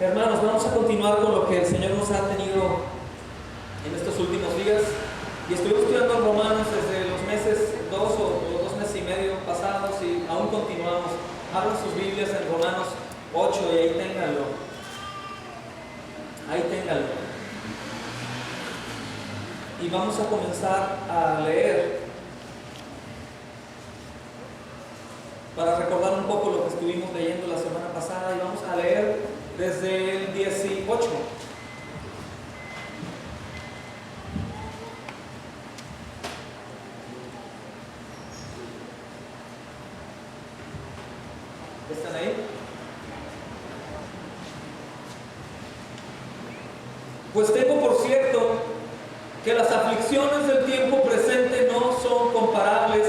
Hermanos, vamos a continuar con lo que el Señor nos ha tenido en estos últimos días. Y estuvimos estudiando Romanos desde los meses 2 o 2 meses y medio pasados y aún continuamos. Abran sus Biblias en Romanos 8 y ahí ténganlo. Ahí ténganlo. Y vamos a comenzar a leer para recordar un poco lo que estuvimos leyendo la semana pasada, y vamos a leer desde el 18. ¿Están ahí? Pues tengo por cierto que las aflicciones del tiempo presente no son comparables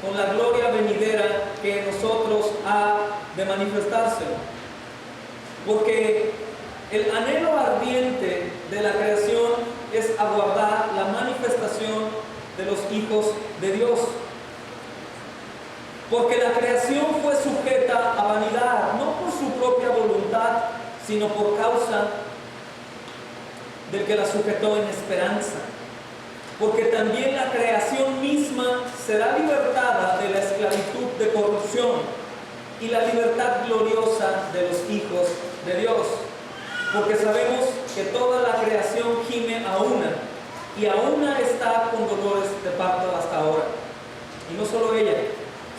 con la gloria venidera que en nosotros ha de manifestarse. Porque el anhelo ardiente de la creación es aguardar la manifestación de los hijos de Dios. Porque la creación fue sujeta a vanidad, no por su propia voluntad, sino por causa del que la sujetó en esperanza. Porque también la creación misma será libertada de la esclavitud de corrupción y la libertad gloriosa de los hijos de Dios. Porque sabemos que toda la creación gime a una, y a una está con dolores de parto hasta ahora. Y no solo ella,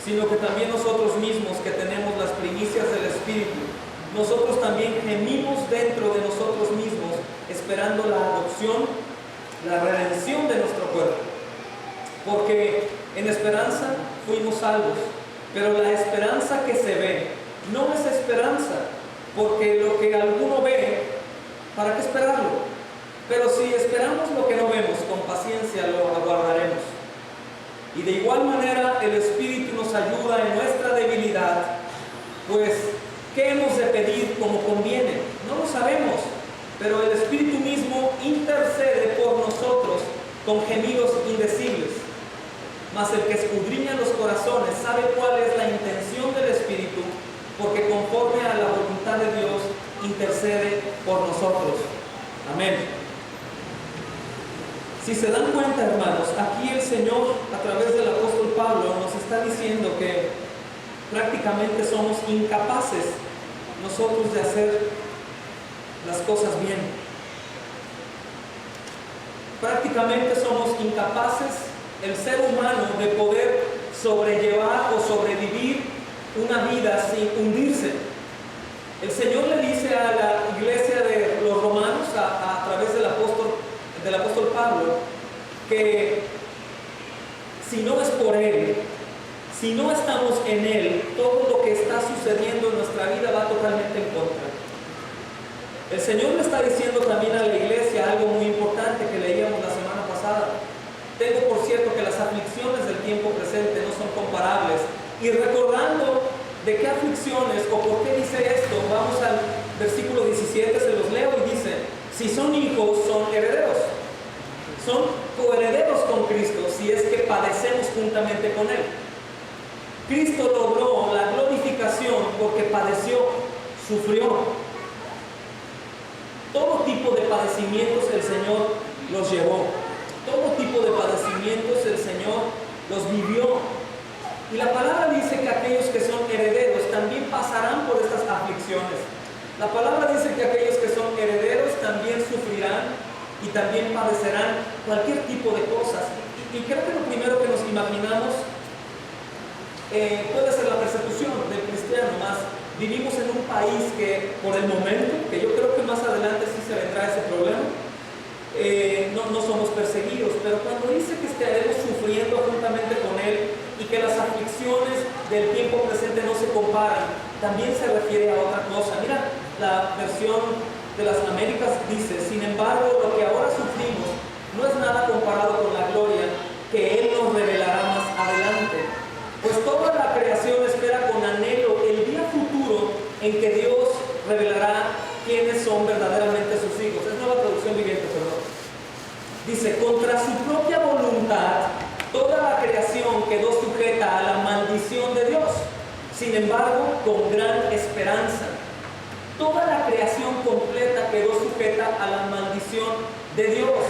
sino que también nosotros mismos, que tenemos las primicias del Espíritu, nosotros también gemimos dentro de nosotros mismos, esperando la adopción, la redención de nuestro cuerpo. Porque en esperanza fuimos salvos, pero la esperanza que se ve no es esperanza, porque lo que alguno ve, ¿para qué esperarlo? Pero si esperamos lo que no vemos, con paciencia lo aguardaremos. Y de igual manera el Espíritu nos ayuda en nuestra debilidad, pues ¿qué hemos de pedir como conviene? No lo sabemos, pero el Espíritu mismo intercede por nosotros con gemidos indecibles. Mas el que escudriña los corazones sabe cuál es la intención del Espíritu, porque conforme a la voluntad de Dios intercede por nosotros. Amén. Si se dan cuenta, hermanos, aquí el Señor, a través del apóstol Pablo, nos está diciendo que prácticamente somos incapaces nosotros de hacer las cosas bien. Prácticamente somos incapaces, el ser humano, de poder sobrellevar o sobrevivir una vida sin hundirse. El Señor le dice a la iglesia de los romanos, a través del apóstol Pablo, que si no es por Él, si no estamos en Él, todo lo que está sucediendo en nuestra vida va totalmente en contra. El Señor le está diciendo también a la iglesia algo muy importante que leíamos la semana pasada. Tengo por cierto que las aflicciones del tiempo presente no son comparables. Y recordando de qué aflicciones o por qué dice esto, vamos al versículo 17, se los leo y dice: si son hijos, son herederos. Son coherederos con Cristo, si es que padecemos juntamente con Él. Cristo logró la glorificación porque padeció, sufrió. Todo tipo de padecimientos el Señor los llevó. Todo tipo de padecimientos el Señor los vivió. Y la palabra dice que aquellos que son herederos también pasarán por estas aflicciones. La palabra dice que aquellos que son herederos también sufrirán y también padecerán cualquier tipo de cosas. Y creo que lo primero que nos imaginamos puede ser la persecución del cristiano. Más vivimos en un país que por el momento, que yo creo que más adelante sí se vendrá ese problema, no somos perseguidos, pero cuando dice que estaremos sufriendo juntamente con Él y que las aflicciones del tiempo presente no se comparan, también se refiere a otra cosa. Mira, la versión de las Américas dice: sin embargo, lo que ahora sufrimos no es nada comparado con la gloria que Él nos revelará más adelante. Pues toda la creación espera con anhelo el día futuro en que Dios revelará quiénes son verdaderamente sus hijos. Es Nueva Traducción Viviente, perdón. Dice: contra su propia voluntad, toda la creación quedó sujeta a la maldición de Dios. Sin embargo, con gran esperanza. Toda la creación completa quedó sujeta a la maldición de Dios.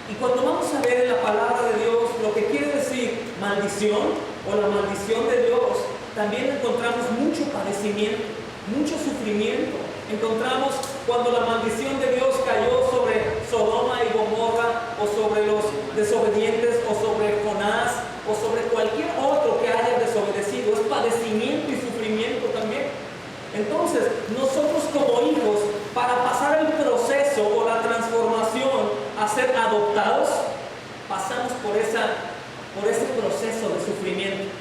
Y cuando vamos a ver en la palabra de Dios lo que quiere decir maldición o la maldición de Dios, también encontramos mucho padecimiento, mucho sufrimiento. Encontramos cuando la maldición de Dios cayó sobre Sodoma y Gomorra, o sobre los desobedientes, o sobre Jonás, o sobre cualquier otro que haya desobedecido. Es padecimiento y sufrimiento también. Entonces, nosotros como hijos, para pasar el proceso o la transformación a ser adoptados, pasamos por ese proceso de sufrimiento.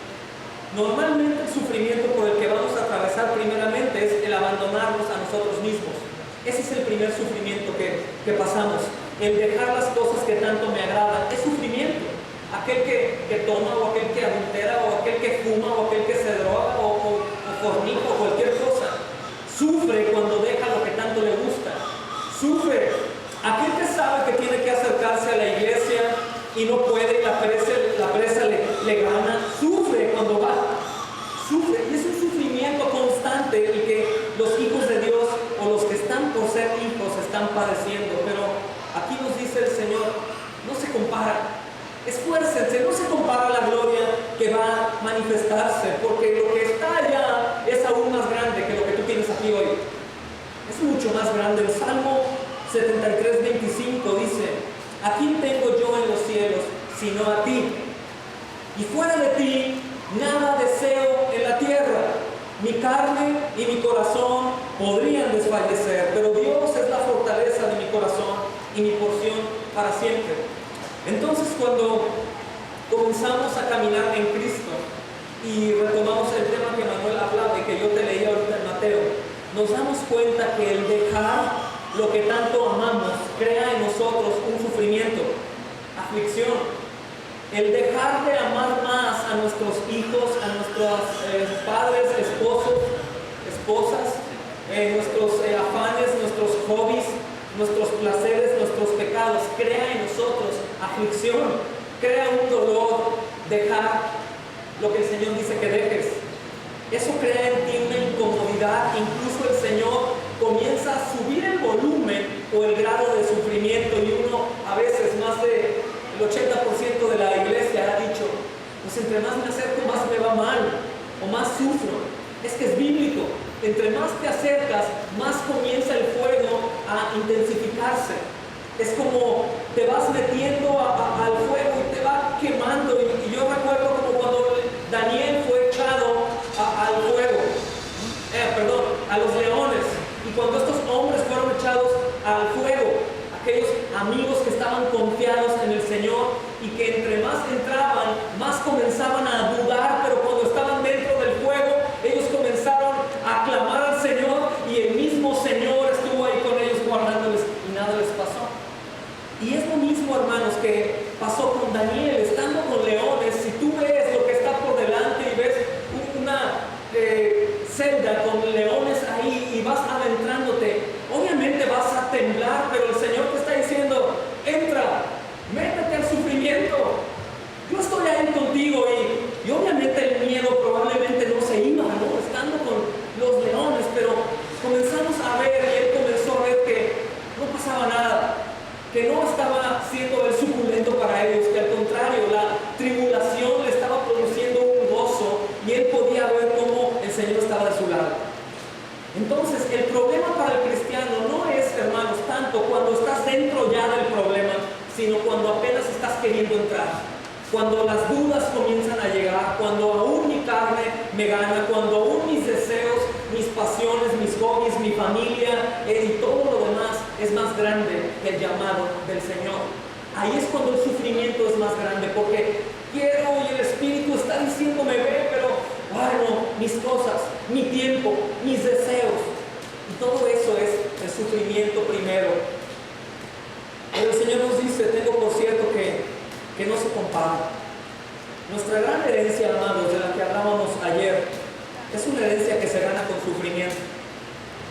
Normalmente el sufrimiento por el que vamos a atravesar primeramente es el abandonarnos a nosotros mismos. Ese es el primer sufrimiento que pasamos. El dejar las cosas que tanto me agradan es sufrimiento. Aquel que toma, o aquel que adultera, o aquel que fuma, o aquel que se droga, o fornica, o cualquier cosa, sufre cuando deja lo que tanto le gusta. Sufre aquel que sabe que tiene que acercarse a la iglesia y no puede, y la pereza le gana. Sufre cuando va. Sufre, y es un sufrimiento constante el que los hijos de Dios, o los que están por ser hijos, están padeciendo. Pero aquí nos dice el Señor, no se compara. Esfuércense, no se compara la gloria que va a manifestarse, porque lo que está allá es aún más grande que lo que tú tienes aquí hoy. Es mucho más grande. El Salmo 73:25 dice: ¿a quién tengo yo en los cielos sino a ti? Y fuera de ti nada deseo en la tierra. Mi carne y mi corazón podrían desfallecer, pero Dios es la fortaleza de mi corazón y mi porción para siempre. Entonces, cuando comenzamos a caminar en Cristo y retomamos el tema que Manuel hablaba y que yo te leí ahorita en Mateo, nos damos cuenta que el dejar lo que tanto amamos crea en nosotros un sufrimiento, aflicción. El dejar de amar más a nuestros hijos, a nuestros padres, esposos, esposas, nuestros afanes, nuestros hobbies, nuestros placeres, nuestros pecados, crea en nosotros aflicción, crea un dolor. Dejar lo que el Señor dice que dejes, eso crea en ti una incomodidad. Incluso el Señor comienza a subir el volumen o el grado de sufrimiento, y uno a veces, más del 80% de la iglesia ha dicho: pues entre más me acerco, más me va mal o más sufro. Es que es bíblico. Entre más te acercas, más comienza el fuego a intensificarse. Es como te vas metiendo al fuego y te va quemando. Y yo recuerdo como cuando Daniel fue echado al fuego, a los leones. Y cuando estos hombres fueron echados al fuego, aquellos amigos que estaban confiados en el Señor y que entre más entraban, más comenzaban a dudar, pero cuando estaban dentro del fuego, ellos comenzaron a clamar al Señor, y el mismo Señor estuvo ahí con ellos guardándoles y nada les pasó. Y es lo mismo, hermanos, que pasó con Daniel, estando con leones. Si tú ves lo que está por delante y ves una celda con leones ahí y vas adentrándote, obviamente vas a temblar, pero el Señor te está diciendo: entra, métete al sufrimiento, yo estoy ahí contigo. Y obviamente el miedo probablemente no se iba, ¿no?, estando con los leones, pero comenzamos a ver, y él comenzó a ver que no pasaba nada, que no estaba siendo el suculento para ellos, que al contrario, la tribulación le estaba produciendo un gozo, y él podía ver cómo el Señor estaba de su lado. Entonces, el problema para el cristiano no es, hermanos, tanto cuando estás dentro ya del problema, sino cuando apenas estás queriendo entrar. Cuando las dudas comienzan a llegar, cuando aún mi carne me gana, cuando aún mis deseos, mis pasiones, mis hobbies, mi familia y todo lo demás es más grande que el llamado del Señor. Ahí es cuando el sufrimiento es más grande, porque quiero, y el Espíritu está diciéndome: ve, pero bueno, mis cosas, mi tiempo, mis deseos, y todo eso es el sufrimiento primero. Pero el Señor nos dice: tengo por cierto que no se compara. Nuestra gran herencia, amados, de la que hablábamos ayer, es una herencia que se gana con sufrimiento.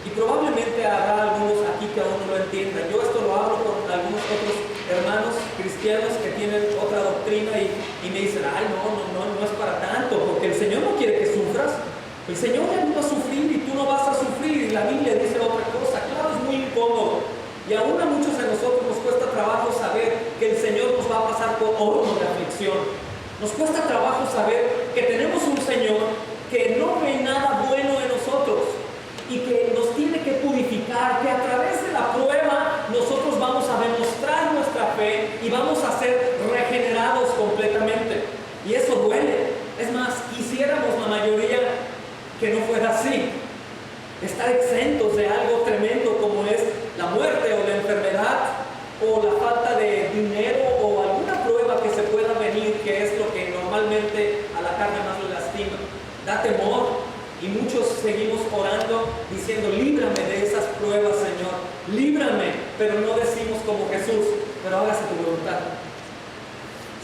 Y probablemente habrá algunos aquí que aún no lo entiendan. Yo esto lo hablo con algunos otros hermanos cristianos que tienen otra doctrina y me dicen: ay, no es para tanto, porque el Señor no quiere que sufras. El Señor te ayuda a sufrir y tú no vas a sufrir. Y la Biblia dice otra cosa. Claro, es muy incómodo. Y aún a muchos de nosotros nos cuesta trabajo saber que el Señor nos va a pasar por horno de aflicción. Nos cuesta trabajo saber que tenemos un Señor que no ve nada bueno en nosotros y que nos tiene que purificar, que a través de la prueba nosotros vamos a demostrar nuestra fe y vamos a ser regenerados completamente. Y eso duele. Es más, quisiéramos la mayoría que no fuera así. Estar exentos de algo tremendo como es la muerte o la enfermedad o la falta de dinero o alguna prueba que se pueda venir, que es lo que normalmente a la carne más le lastima. Da temor y muchos seguimos orando diciendo: líbrame de esas pruebas, Señor, líbrame, pero no decimos como Jesús: pero hágase tu voluntad.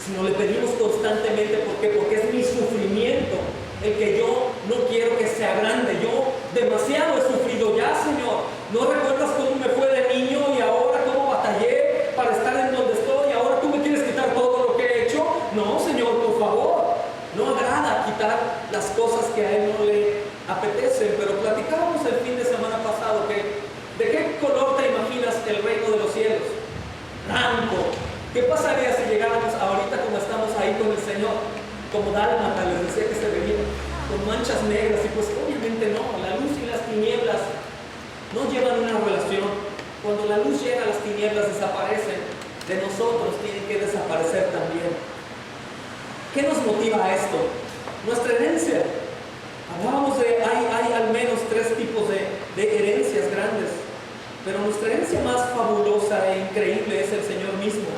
Sino le pedimos constantemente. ¿Por qué? Porque es mi sufrimiento el que yo no quiero que sea grande. Yo demasiado he sufrido ya, Señor. ¿No recuerdas cómo me fue de niño y ahora cómo batallé para estar en donde estoy? Y ahora tú me quieres quitar todo lo que he hecho. No, Señor, por favor. No agrada quitar las cosas que a Él no le apetecen. Pero platicábamos el fin de semana pasado que ¿de qué color te imaginas el reino de los cielos? Blanco. ¿Qué pasaría si llegáramos ahorita como estamos ahí con el Señor? Como dálmata, les decía que se veía, con manchas negras. Y pues obviamente no, la luz y las tinieblas no llevan una relación. Cuando la luz llega, las tinieblas desaparecen. De nosotros tienen que desaparecer también. ¿Qué nos motiva a esto? Nuestra herencia. Hablábamos de, hay al menos 3 tipos de herencias grandes, pero nuestra herencia más fabulosa e increíble es el Señor mismo.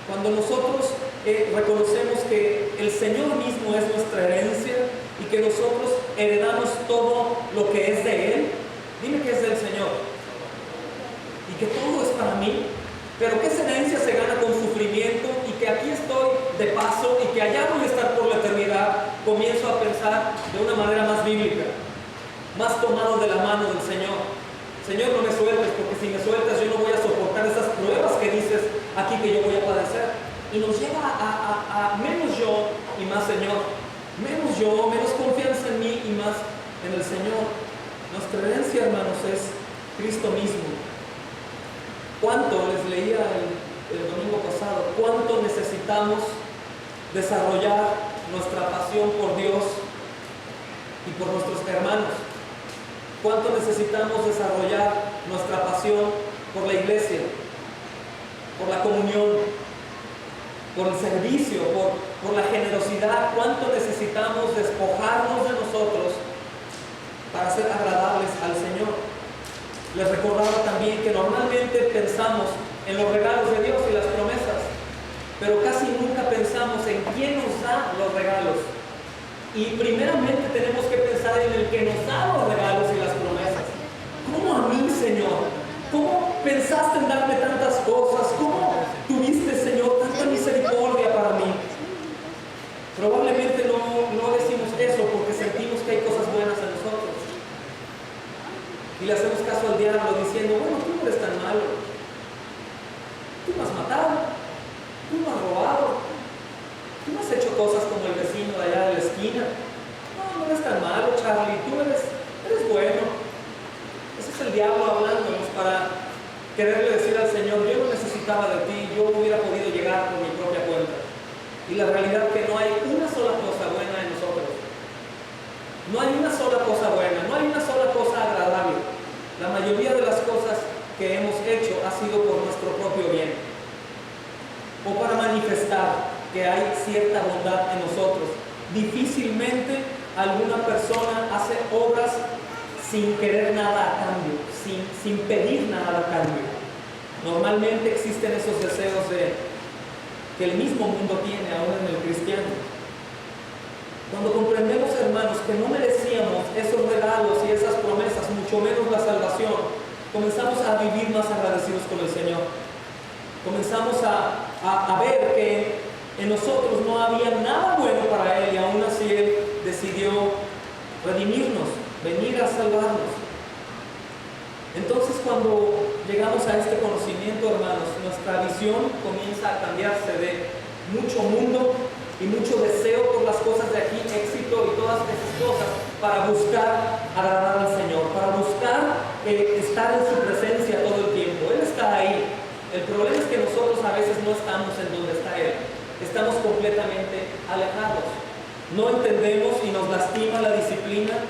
Cuando nosotros reconocemos que el Señor mismo es nuestra herencia y que nosotros heredamos todo lo que es de Él, dime que es del Señor y que todo es para mí, pero que esa herencia se gana con sufrimiento y que aquí estoy de paso y que allá voy a estar por la eternidad. Comienzo a pensar de una manera más bíblica, más tomado de la mano del Señor. Señor, no me sueltes, porque si me sueltas yo no voy a soportar esas pruebas que dices aquí que yo voy a padecer. Y nos lleva a menos yo y más Señor, menos yo, menos confianza en mí y más en el Señor. Nuestra herencia, hermanos, es Cristo mismo. ¿Cuánto, les leía el domingo pasado, cuánto necesitamos desarrollar nuestra pasión por Dios y por nuestros hermanos? ¿Cuánto necesitamos desarrollar nuestra pasión por la iglesia, por la comunión, por el servicio, por la generosidad? ¿Cuánto necesitamos despojarnos de nosotros para ser agradables al Señor? Les recordaba también que normalmente pensamos en los regalos de Dios y las promesas, pero casi nunca pensamos en quién nos da los regalos. Y primeramente tenemos que pensar en el que nos da los regalos y las promesas. ¿Cómo a mí, Señor? ¿Cómo pensaste en darme tantas cosas? ¿Cómo tuviste, Señor, tanta misericordia para mí? Probablemente no decimos eso porque sentimos que hay cosas buenas en nosotros. Y le hacemos caso al diablo diciendo: bueno, tú no eres tan malo. Tú me has matado. Tú me has robado. Tú no has hecho cosas como el vecino de allá de la esquina. No eres tan malo, Charlie. Tú eres bueno. Ese es el diablo hablándonos para quererle decir al Señor: yo no necesitaba de ti, yo hubiera podido llegar por mi propia cuenta. Y la realidad es que no hay una sola cosa buena en nosotros. No hay una sola cosa buena, no hay una sola cosa agradable. La mayoría de las cosas que hemos hecho ha sido por nuestro propio bien o para manifestar que hay cierta bondad en nosotros. Difícilmente alguna persona hace obras sin querer nada a cambio, sin pedir nada a cambio. Normalmente existen esos deseos que el mismo mundo tiene aún en el cristiano. Cuando comprendemos, hermanos, que no merecíamos esos regalos y esas promesas, mucho menos la salvación, comenzamos a vivir más agradecidos con el Señor. Comenzamos a ver que en nosotros no había nada bueno para Él y aún así Él decidió redimirnos, venir a salvarnos. Entonces, cuando llegamos a este conocimiento, hermanos, nuestra visión comienza a cambiarse de mucho mundo y mucho deseo por las cosas de aquí, éxito y todas esas cosas, para buscar agradar al Señor, para buscar estar en su presencia todo el tiempo. Él está ahí. El problema es que nosotros a veces no estamos en donde está Él. Estamos completamente alejados. No entendemos y nos lastima la disciplina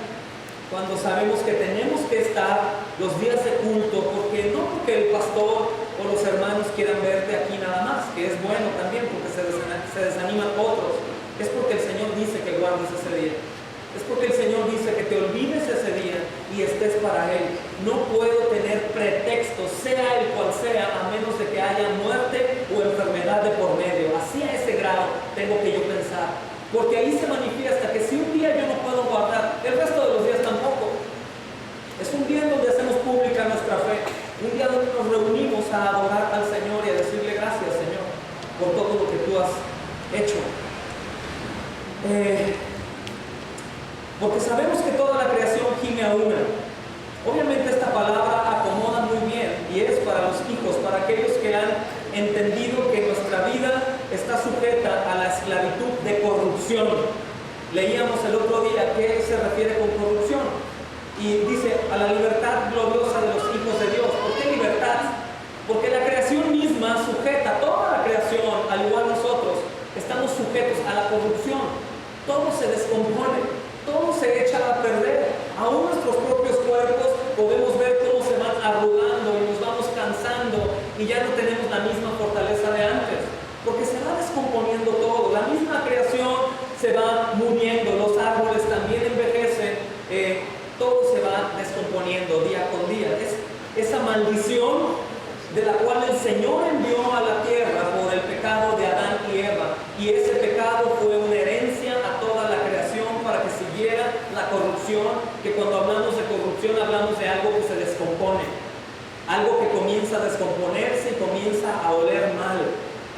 cuando sabemos que tenemos que estar los días de culto, porque no porque el pastor o los hermanos quieran verte aquí nada más, que es bueno también porque se desaniman otros, es porque el Señor dice que guardes ese día, es porque el Señor dice que te olvides ese día y estés para Él. No puedo tener pretextos, sea el cual sea, a menos de que haya muerte o enfermedad de por medio. Así a ese grado tengo que yo pensar, porque ahí se manifiesta que si un día yo no puedo guardar, el resto de los días tampoco. Es un día en donde hacemos pública nuestra fe, un día donde nos reunimos a adorar al Señor y a decirle gracias, Señor, por todo lo que tú has hecho. Porque sabemos que toda la creación gime a una. Obviamente esta palabra acomoda muy bien y es para los hijos, para aquellos que han entendido que nuestra vida está sujeta a la esclavitud de corrupción. Leíamos el otro día qué se refiere con corrupción y dice a la libertad gloriosa de los hijos de Dios. ¿Por qué libertad? Porque la creación misma sujeta, toda la creación, al igual nosotros, estamos sujetos a la corrupción. Todo se descompone, todo se echa a perder. Aún nuestros propios cuerpos podemos ver cómo se van arrugando y nos vamos cansando y ya no tenemos la misma fortaleza de antes, porque se va descomponiendo todo. La misma creación se va muriendo, los árboles también envejecen, todo se va descomponiendo día con día. Es esa maldición de la cual el Señor envió a la tierra por el pecado de Adán y Eva, y ese pecado fue una herencia a toda la creación para que siguiera la corrupción, que cuando hablamos de corrupción hablamos de algo que se descompone, algo que comienza a descomponerse y comienza a oler mal,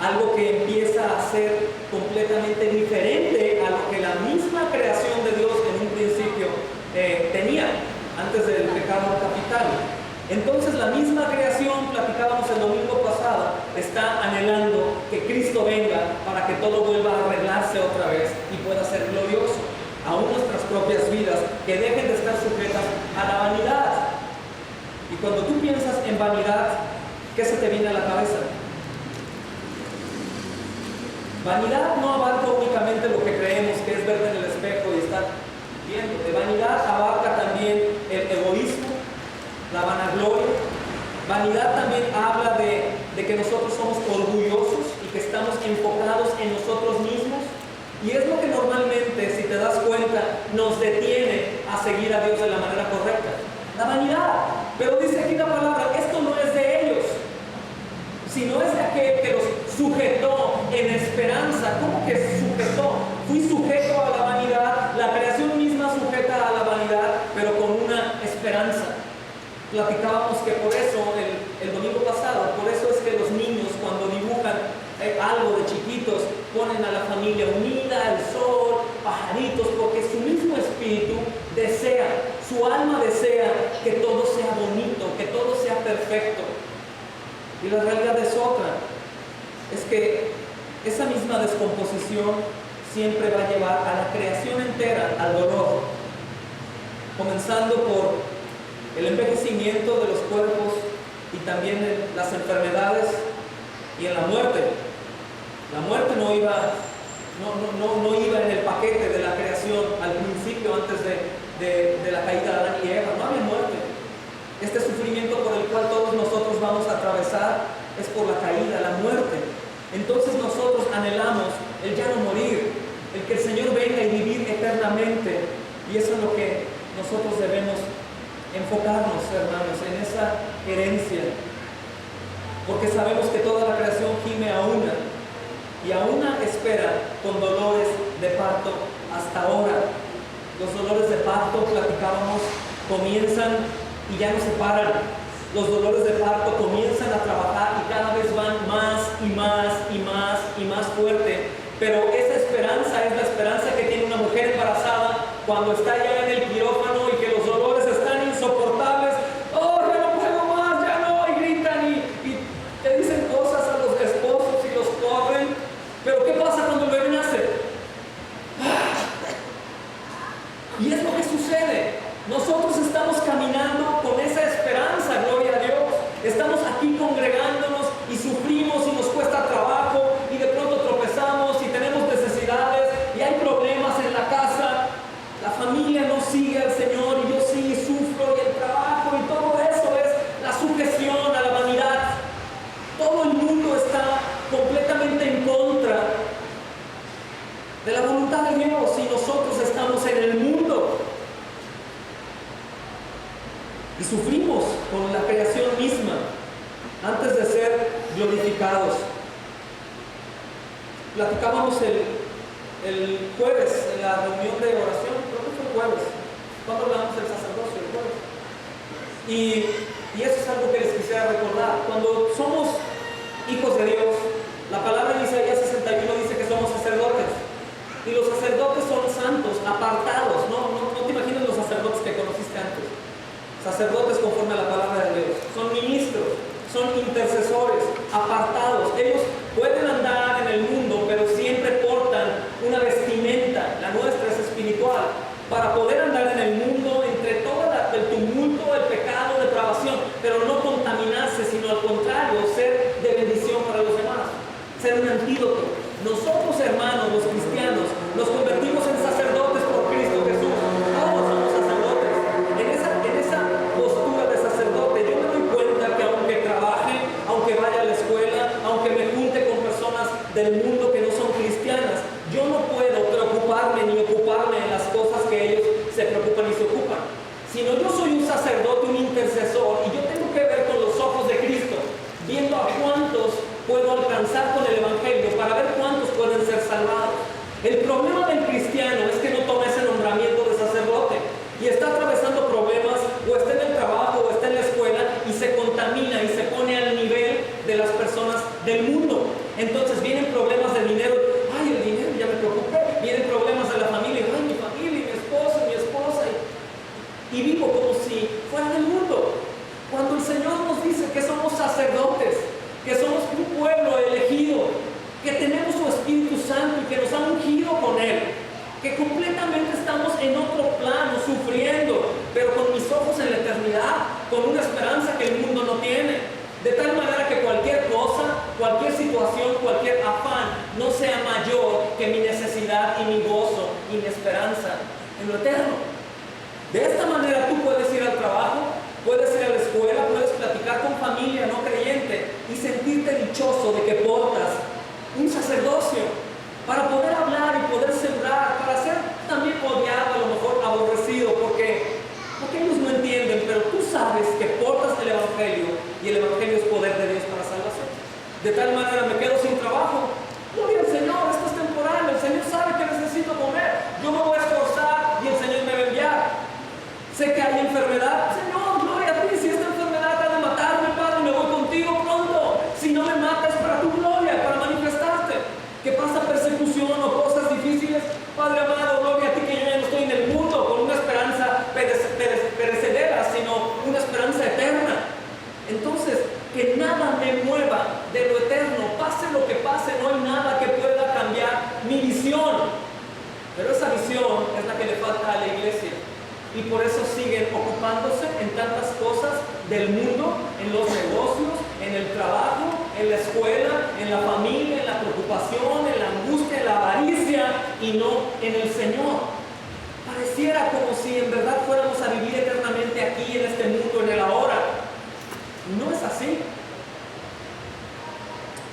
algo que empieza a ser completamente diferente a lo que la misma creación de Dios en un principio tenía antes del pecado capital. Entonces la misma creación, platicábamos el domingo pasado, está anhelando que Cristo venga para que todo vuelva a arreglarse otra vez y pueda ser glorioso. Aún nuestras propias vidas, que dejen de estar sujetas a la vanidad. Y cuando tú piensas en vanidad, ¿qué se te viene a la cabeza? Vanidad no abarca únicamente lo que creemos que es verte en el espejo y estar viendo. De vanidad abarca también el egoísmo, la vanagloria. Vanidad también habla de que nosotros somos orgullosos y que estamos enfocados en nosotros mismos. Y es lo que normalmente, si te das cuenta, nos detiene a seguir a Dios de la manera correcta. La vanidad. Pero dice aquí la palabra, esto no es de ellos, sino es de aquel que los sujetó en esperanza. ¿Cómo que sujetó? Fui sujeto a la vanidad, la creación misma sujeta a la vanidad, pero con una esperanza. Platicábamos que por eso, el domingo pasado, por eso es que los niños cuando dibujan algo de chiquitos, ponen a la familia unida, el sol, pajaritos, porque su mismo espíritu desea, su alma desea que todo sea bonito, que todo sea perfecto. Y la realidad es otra, es que esa misma descomposición siempre va a llevar a la creación entera al dolor, comenzando por el envejecimiento de los cuerpos y también en las enfermedades y en la muerte. La muerte no iba en el paquete de la creación al principio, antes de la caída de Adán y Eva. No había muerte. Este sufrimiento por el cual todos nosotros vamos a atravesar es por la caída, la muerte. Entonces nosotros anhelamos el ya no morir, el que el Señor venga y vivir eternamente. Y eso es lo que nosotros debemos enfocarnos, hermanos, en esa herencia, porque sabemos que toda la creación gime a una y a una espera con dolores de parto hasta ahora. Los dolores de parto, platicábamos, comienzan y ya no se paran. Los dolores de parto comienzan a trabajar y cada vez van más y más y más y más fuerte. Pero esa esperanza es la esperanza que tiene una mujer embarazada cuando está ya en el quirófano y que los dolores están insoportables. ¡Oh, ya no puedo más! ¡Ya no! Y gritan y te dicen cosas a los esposos y los corren. Pero ¿qué pasa cuando el bebé nace? Estamos aquí congregándonos y sufrimos y nos cuesta trabajo y de pronto tropezamos y tenemos necesidades y hay problemas en la casa. La familia no sigue al Señor y yo sí sufro, y el trabajo y todo eso es la sujeción a la vanidad. Todo el mundo está completamente en contra de la voluntad de Dios y nosotros estamos en el mundo y sufrimos con la creación misma antes de ser glorificados. Platicábamos el jueves en la reunión de oración, creo que fue el jueves, cuando hablamos del sacerdocio, el jueves. Y eso es algo que les quisiera recordar. Cuando somos hijos de Dios, la palabra en Isaías 61 dice que somos sacerdotes. Y los sacerdotes son santos, apartados. No te imaginas los sacerdotes que conociste antes. Sacerdotes conforme a la palabra de Dios. Son ministros, son intercesores, apartados. Ellos pueden andar en el mundo, pero siempre portan una vestimenta. La nuestra es espiritual. Para poder andar en el mundo entre todo el tumulto, el pecado, depravación, pero no contaminarse, sino al contrario, ser de bendición para los demás, ser un antídoto. Nosotros, hermanos, los cristianos, nos convertimos en sacerdotes por Cristo Jesús. Todos somos sacerdotes. En esa postura de sacerdote, yo me doy cuenta que aunque trabaje, aunque vaya a la escuela, aunque me junte con personas del mundo que no son cristianas, yo no puedo preocuparme ni ocuparme en las cosas que ellos se preocupan y se ocupan. Sino yo soy un sacerdote, un intercesor, y yo tengo que ver con los ojos de Cristo, viendo a cuántos puedo alcanzar con el Evangelio, para ver cuántos pueden ser salvados. El problema del cristiano es que no toma ese nombramiento de sacerdote y está atravesando problemas, o está en el trabajo, o está en la escuela, y se contamina y se pone al nivel de las personas del mundo. Entonces vienen problemas de dinero. Ay, el dinero, ya me preocupé. Vienen problemas de la familia. Ay, mi familia, mi esposa. Y vivo como si fuera del mundo. Cuando el Señor nos dice que somos sacerdotes, que somos un pueblo elegido, que tenemos su Espíritu Santo y que nos ha ungido con Él, que completamente estamos en otro plano, sufriendo, pero con mis ojos en la eternidad, con una esperanza que el mundo no tiene. De tal manera que cualquier cosa, cualquier situación, cualquier afán no sea mayor que mi necesidad y mi gozo y mi esperanza en lo eterno. De esta manera tú puedes ir al trabajo, puedes ir a la escuela, puedes platicar con familia no creyente y sentirte dichoso de que portas un sacerdocio para poder hablar y poder sembrar, para ser también odiado, a lo mejor aborrecido, porque ellos no entienden, pero tú sabes que portas el Evangelio y el Evangelio es poder de Dios para salvación. De tal manera me quedo sin trabajo. Gloria al Señor, esto es temporal, el Señor sabe que necesito comer, yo me voy a esforzar y el Señor me va a enviar. Sé que hay enfermedad, Señor, gloria a ti, si esta enfermedad ha de matarme, Padre, me voy contigo pronto. Si no me matas, para tu gloria, para manifestarte. Que pasa persecución o cosas difíciles, Padre amado, gloria a ti, que yo ya no estoy en el mundo con una esperanza perecedera, sino una esperanza eterna. Entonces, que nada me mueva de lo eterno, pase lo que pase, no hay nada que pueda cambiar mi visión. Pero esa visión es la que le falta a la iglesia. Y por eso siguen ocupándose en tantas cosas del mundo, en los negocios, en el trabajo, en la escuela, en la familia, en la preocupación, en la angustia, en la avaricia, y no en el Señor. Pareciera como si en verdad fuéramos a vivir eternamente aquí, en este mundo, en el ahora. No es así.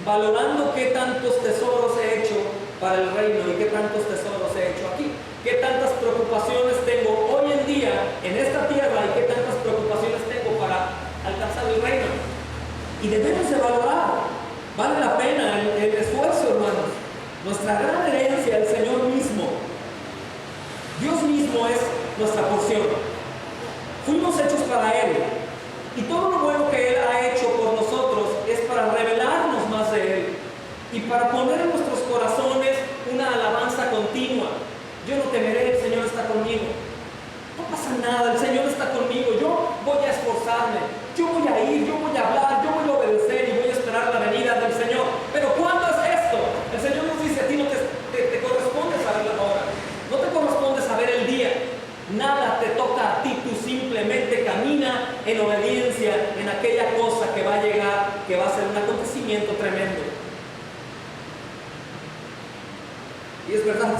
Valorando qué tantos tesoros he hecho para el reino y qué tantos tesoros he hecho aquí. ¿Qué tantas preocupaciones tengo hoy en día en esta tierra y qué tantas preocupaciones tengo para alcanzar el reino? Y debemos de valorar. Vale la pena el esfuerzo, hermanos. Nuestra gran herencia, el Señor mismo. Dios mismo es nuestra porción. Fuimos hechos para Él. Y todo lo bueno que Él ha hecho por nosotros es para revelarnos más de Él. Y para poner en nuestros corazones una alabanza continua. Yo no temeré, el Señor está conmigo. No pasa nada, el Señor está conmigo. Yo voy a esforzarme, yo voy a ir, yo voy a hablar, yo voy a obedecer y voy a esperar la venida del Señor. Pero ¿cuándo es esto? El Señor nos dice, a ti no te corresponde saber la hora, no te corresponde saber el día. Nada te toca a ti, tú simplemente camina en obediencia en aquella cosa que que va a ser un acontecimiento tremendo. Y es verdad.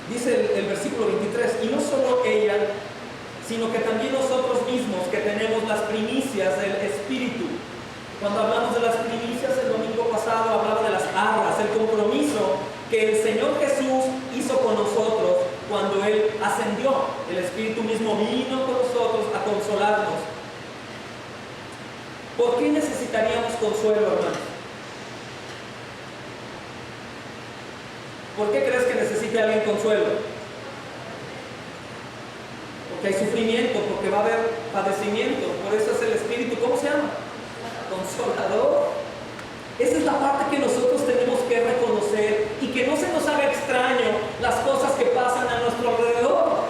Dice el versículo 23, y no solo ella, sino que también nosotros mismos que tenemos las primicias del Espíritu. Cuando hablamos de las primicias el domingo pasado, hablaba de las arras, el compromiso que el Señor Jesús hizo con nosotros cuando Él ascendió. El Espíritu mismo vino con nosotros a consolarnos. ¿Por qué necesitaríamos consuelo, hermanos? ¿Por qué crees que necesita alguien consuelo? Porque hay sufrimiento, porque va a haber padecimiento. Por eso es el Espíritu, ¿cómo se llama? Consolador. Esa es la parte que nosotros tenemos que reconocer y que no se nos haga extraño las cosas que pasan a nuestro alrededor.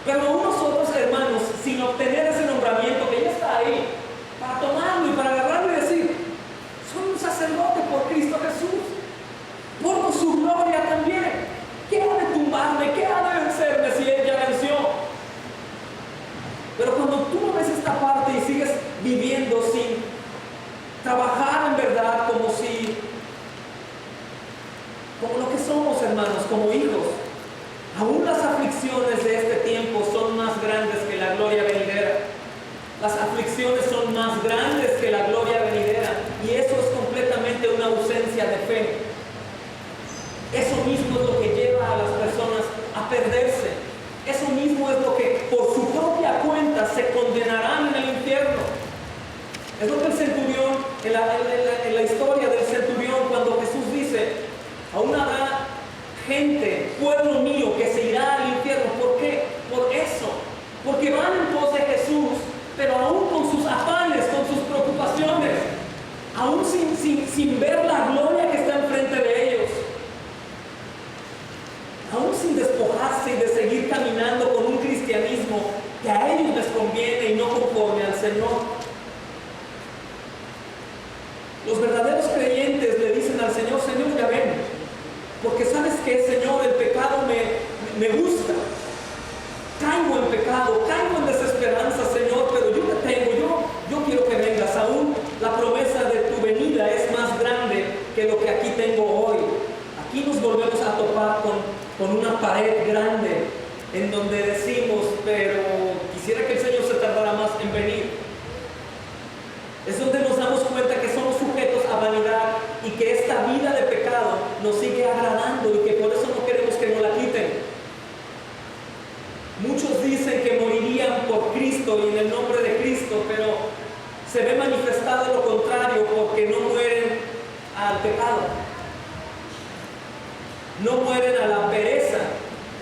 Pero aún nosotros, hermanos, sin obtener ese nombramiento que ya está ahí, para tomarlo y para agarrarlo y decir, soy un sacerdote por Cristo Jesús, por su gloria también. ¿Qué ha de tumbarme? ¿Qué ha de vencerme si Él ya venció? Pero cuando tú no ves esta parte y sigues viviendo sin trabajar en verdad como lo que somos, hermanos, como hijos, aún las aflicciones de este tiempo son más grandes que la gloria venidera. Las aflicciones son más grandes que la gloria venidera, y eso es completamente una ausencia de fe. Eso mismo es lo que lleva a las personas a perderse. Eso mismo es lo que por su propia cuenta se condenarán en el infierno. Es lo que el centurión, en la historia del centurión, cuando Jesús dice, aún habrá gente, pueblo mío, que se irá al infierno. ¿Por qué? Por eso. Porque van en pos de Jesús, pero aún con sus afanes, con sus preocupaciones, aún sin ver la gloria que está enfrente de ellos, aún sin despojarse y de seguir caminando con un cristianismo que a ellos les conviene y no conforme al Señor. Los verdaderos creyentes le dicen al Señor, Señor, ya ven, porque sabes que, Señor, el pecado me gusta. Caigo en pecado, caigo en desesperanza, Señor, pero yo te tengo, yo quiero que vengas. Aún la promesa de tu venida es más grande que lo que aquí tengo hoy. Aquí nos volvemos a topar con una pared grande en donde decimos, pero quisiera que el Señor se tardara más en venir. Es donde nos damos cuenta que somos sujetos a vanidad y que esta vida de pecado nos sigue agradando y que por eso no queremos que nos la quiten. Muchos dicen que morirían por Cristo y en el nombre de Cristo, pero se ve manifestado lo contrario, porque no mueren al pecado, no mueren a la pereza,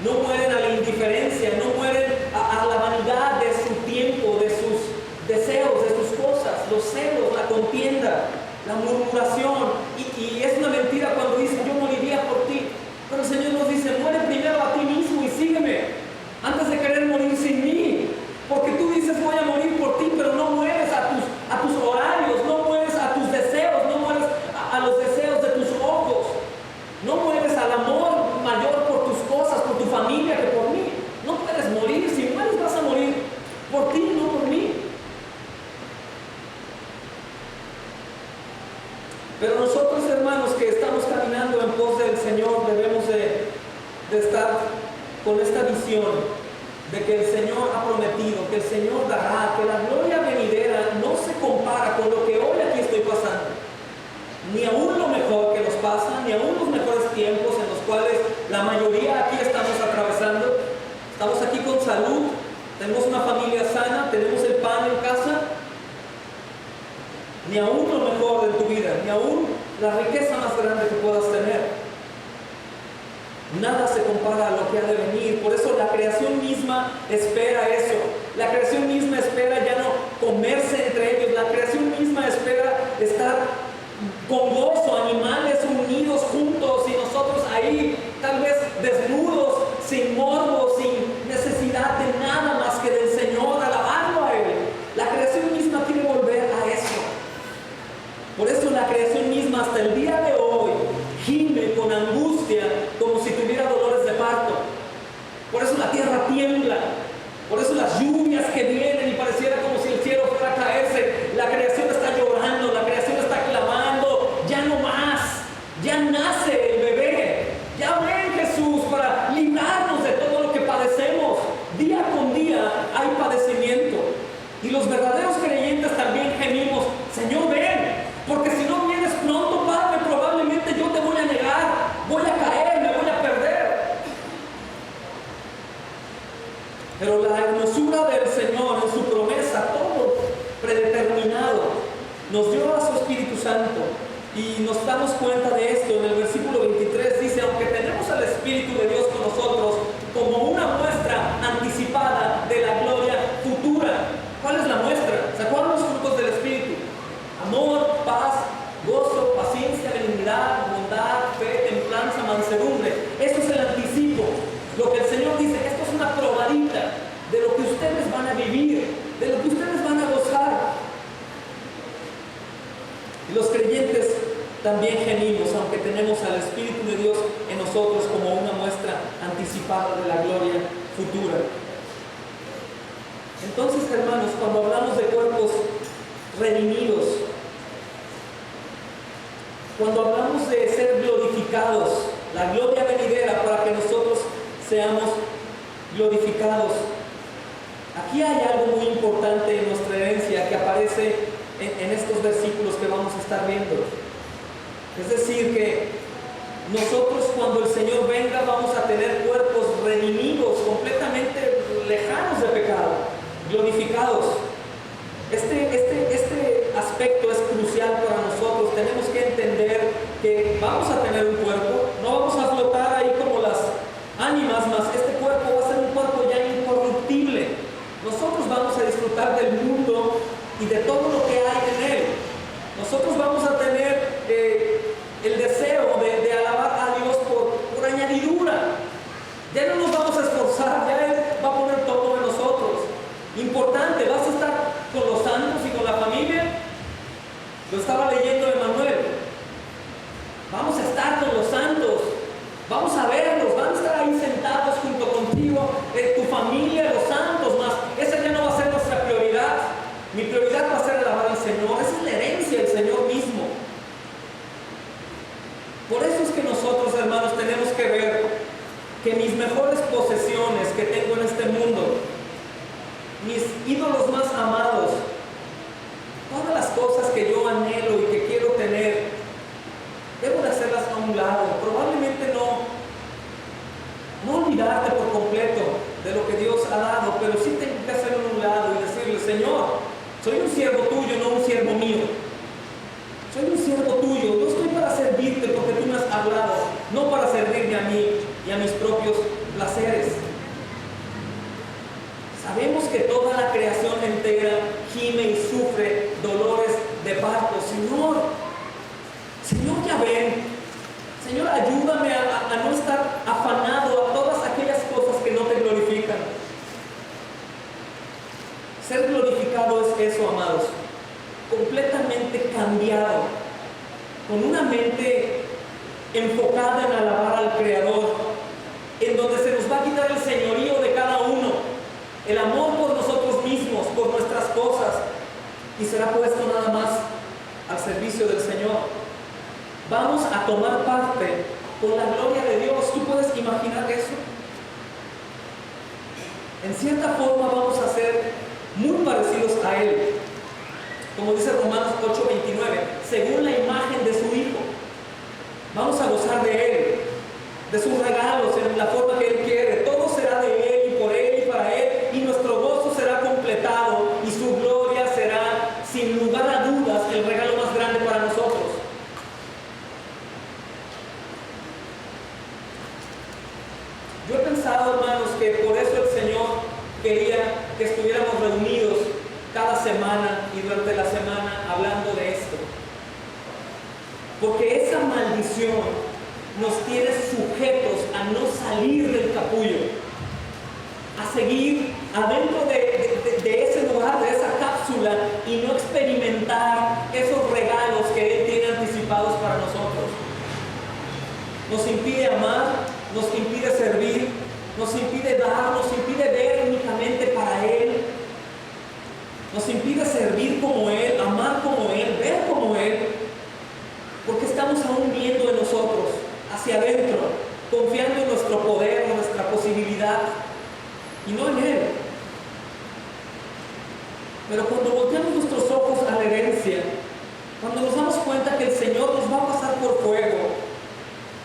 no mueren a la indiferencia, no mueren a la vanidad de su tiempo, de sus deseos, de sus cosas, los celos, la contienda, la murmuración. Y es una mentira cuando dicen, yo moriría por ti. Pero el Señor nos dice, muere primero a ti mismo y sígueme, antes de querer morir sin mí. Porque tú dices, voy a morir por ti, pero no mueres a tus horarios, no mueres a tus deseos, no mueres a los deseos de tus ojos, no mueres al amor mayor por tus cosas, por tu familia, que por mí. No puedes morir. Si mueres, vas a morir por ti, no por mí. Pero nosotros, hermanos, que estamos caminando en pos del Señor, debemos de estar con esta visión de que el Señor ha prometido, que el Señor dará, que la gloria venidera no se compara con lo que hoy aquí estoy pasando, ni aún lo mejor que nos pasa, ni aún los mejores tiempos en los cuales la mayoría aquí estamos atravesando. Estamos aquí con salud, tenemos una familia sana, tenemos el pan en casa. Ni aún lo mejor de tu vida, ni aún la riqueza más grande que puedas tener, nada se compara a lo que ha de venir. Por eso la creación misma espera eso. La creación misma espera ya no comerse entre ellos. La creación misma espera estar con gozo, animales unidos juntos, y nosotros ahí tal vez desnudos, sin morbo, sin necesidad de nada más que del Señor, alabarlo a Él. La creación misma quiere volver a eso. Por eso la creación misma hasta el día de hoy gime con angustia, como si tuviera dolores de parto. Por eso la tierra tiembla, por eso las lluvias que vienen y pareciera como si el cielo fuera a caerse. La Y los verdaderos creyentes también gemimos: Señor, ven, porque si no vienes pronto, Padre, probablemente yo te voy a negar, voy a caer, me voy a perder. Pero la hermosura del Señor en su promesa, todo predeterminado, nos dio a su Espíritu Santo. Y nos damos cuenta de esto en el versículo 23. Dice: aunque tenemos al Espíritu de Dios con nosotros como una muestra anticipada de la gloria futura. ¿Cuál es la muestra? ¿Se acuerdan los frutos del Espíritu? Amor, paz, gozo, paciencia, benignidad, bondad, fe, templanza, mansedumbre. Esto es el anticipo. Lo que el Señor dice: esto es una probadita de lo que ustedes van a vivir, de lo que ustedes van a gozar. Y los creyentes también gemimos, aunque tenemos al Espíritu de Dios en nosotros como una muestra anticipada de la gloria futura. Entonces, hermanos, cuando hablamos de cuerpos redimidos, cuando hablamos de ser glorificados, la gloria venidera para que nosotros seamos glorificados, aquí hay algo muy importante en nuestra herencia que aparece en estos versículos que vamos a estar viendo. Es decir, que nosotros, cuando el Señor venga, vamos a tener cuerpos redimidos, completamente lejanos de pecado, glorificados. Este aspecto es crucial para nosotros. Tenemos que entender que vamos a tener un cuerpo, no vamos a flotar ahí como las ánimas, más este cuerpo va a ser un cuerpo ya incorruptible. Nosotros vamos a disfrutar del mundo y de todo lo que hay en él. Nosotros vamos a tener el deseo de alabar a Dios por añadidura. Ya no nos vamos a esforzar, ya Él va a poner todo de nosotros. Importante, vas a estar con los santos y con la familia. Lo estaba leyendo Emanuel. Vamos a estar con los santos, vamos a verlos, van a estar ahí sentados junto contigo, tu familia, los santos, más. Esa ya no va a ser nuestra prioridad. Mi prioridad va a ser alabar al Señor. Esa es la herencia del Señor mismo. Por eso es que nosotros, hermanos, tenemos que ver que mis mejores posesiones que tengo en este mundo, mis ídolos más amados, todas las cosas que yo anhelo y que quiero tener, debo de hacerlas a un lado. Probablemente no olvidarte por completo de lo que Dios ha dado, pero sí tengo que hacerlo a un lado y decirle: Señor, soy un siervo tuyo, no un siervo mío. Soy un siervo tuyo. Yo estoy para servirte porque tú me has hablado, no para servirme a mí y a mis propios placeres. Sabemos que toda la creación entera gime y sufre dolores de parto. Señor, ya ven. Señor, ayúdame a no estar afanado a todas aquellas cosas que no te glorifican. Ser glorificado es eso, amados, completamente cambiado, con una mente enfocada en alabar al Creador, en donde se nos va a quitar el señorío de cada uno, el amor por nosotros mismos, por nuestras cosas, y será puesto nada más al servicio del Señor. Vamos a tomar parte con la gloria de Dios. ¿Tú puedes imaginar eso? En cierta forma vamos a ser muy parecidos a Él, como dice Romanos 8:29, según la imagen de su Hijo. Vamos a gozar de Él, de sus regalos, en la forma que Él quiere. Todo será de Él y por Él y para Él, y nuestro gozo será completado y su gloria será, sin lugar a dudas, el regalo más grande para nosotros. Yo he pensado, hermanos, que por eso el Señor quería que estuviéramos reunidos cada semana y durante la semana hablando de esto. Porque esa maldición nos tiene sujetos a no salir del capullo, a seguir adentro de ese lugar, de esa cápsula, y no experimentar esos regalos que Él tiene anticipados para nosotros. Nos impide amar, nos impide servir, nos impide dar, nos impide ver únicamente para Él, nos impide servir como Él, amar como Él, ver como Él, porque estamos aún viendo en nosotros, hacia adentro, confiando en nuestro poder, en nuestra posibilidad, y no en Él. Pero cuando volteamos nuestros ojos a la herencia, cuando nos damos cuenta que el Señor nos va a pasar por fuego,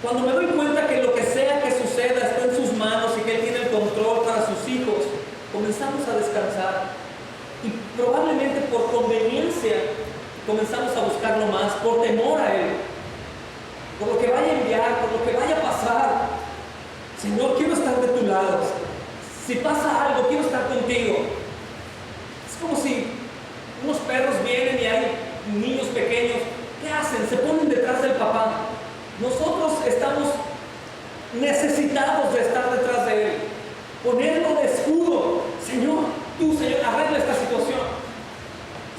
cuando me doy cuenta que lo que sea que suceda está en sus manos y que Él tiene el control para sus hijos, comenzamos a descansar. Y probablemente por conveniencia comenzamos a buscarlo más, por temor a Él, por lo que vaya a enviar, por lo que vaya a pasar. Señor, quiero estar de tu lado. Si pasa algo, quiero estar contigo. Es como si unos perros vienen y hay niños pequeños. ¿Qué hacen? Se ponen detrás del papá. Nosotros estamos necesitados de estar detrás de Él. Ponerlo de escudo. Señor, tú, Señor, arregla esta situación.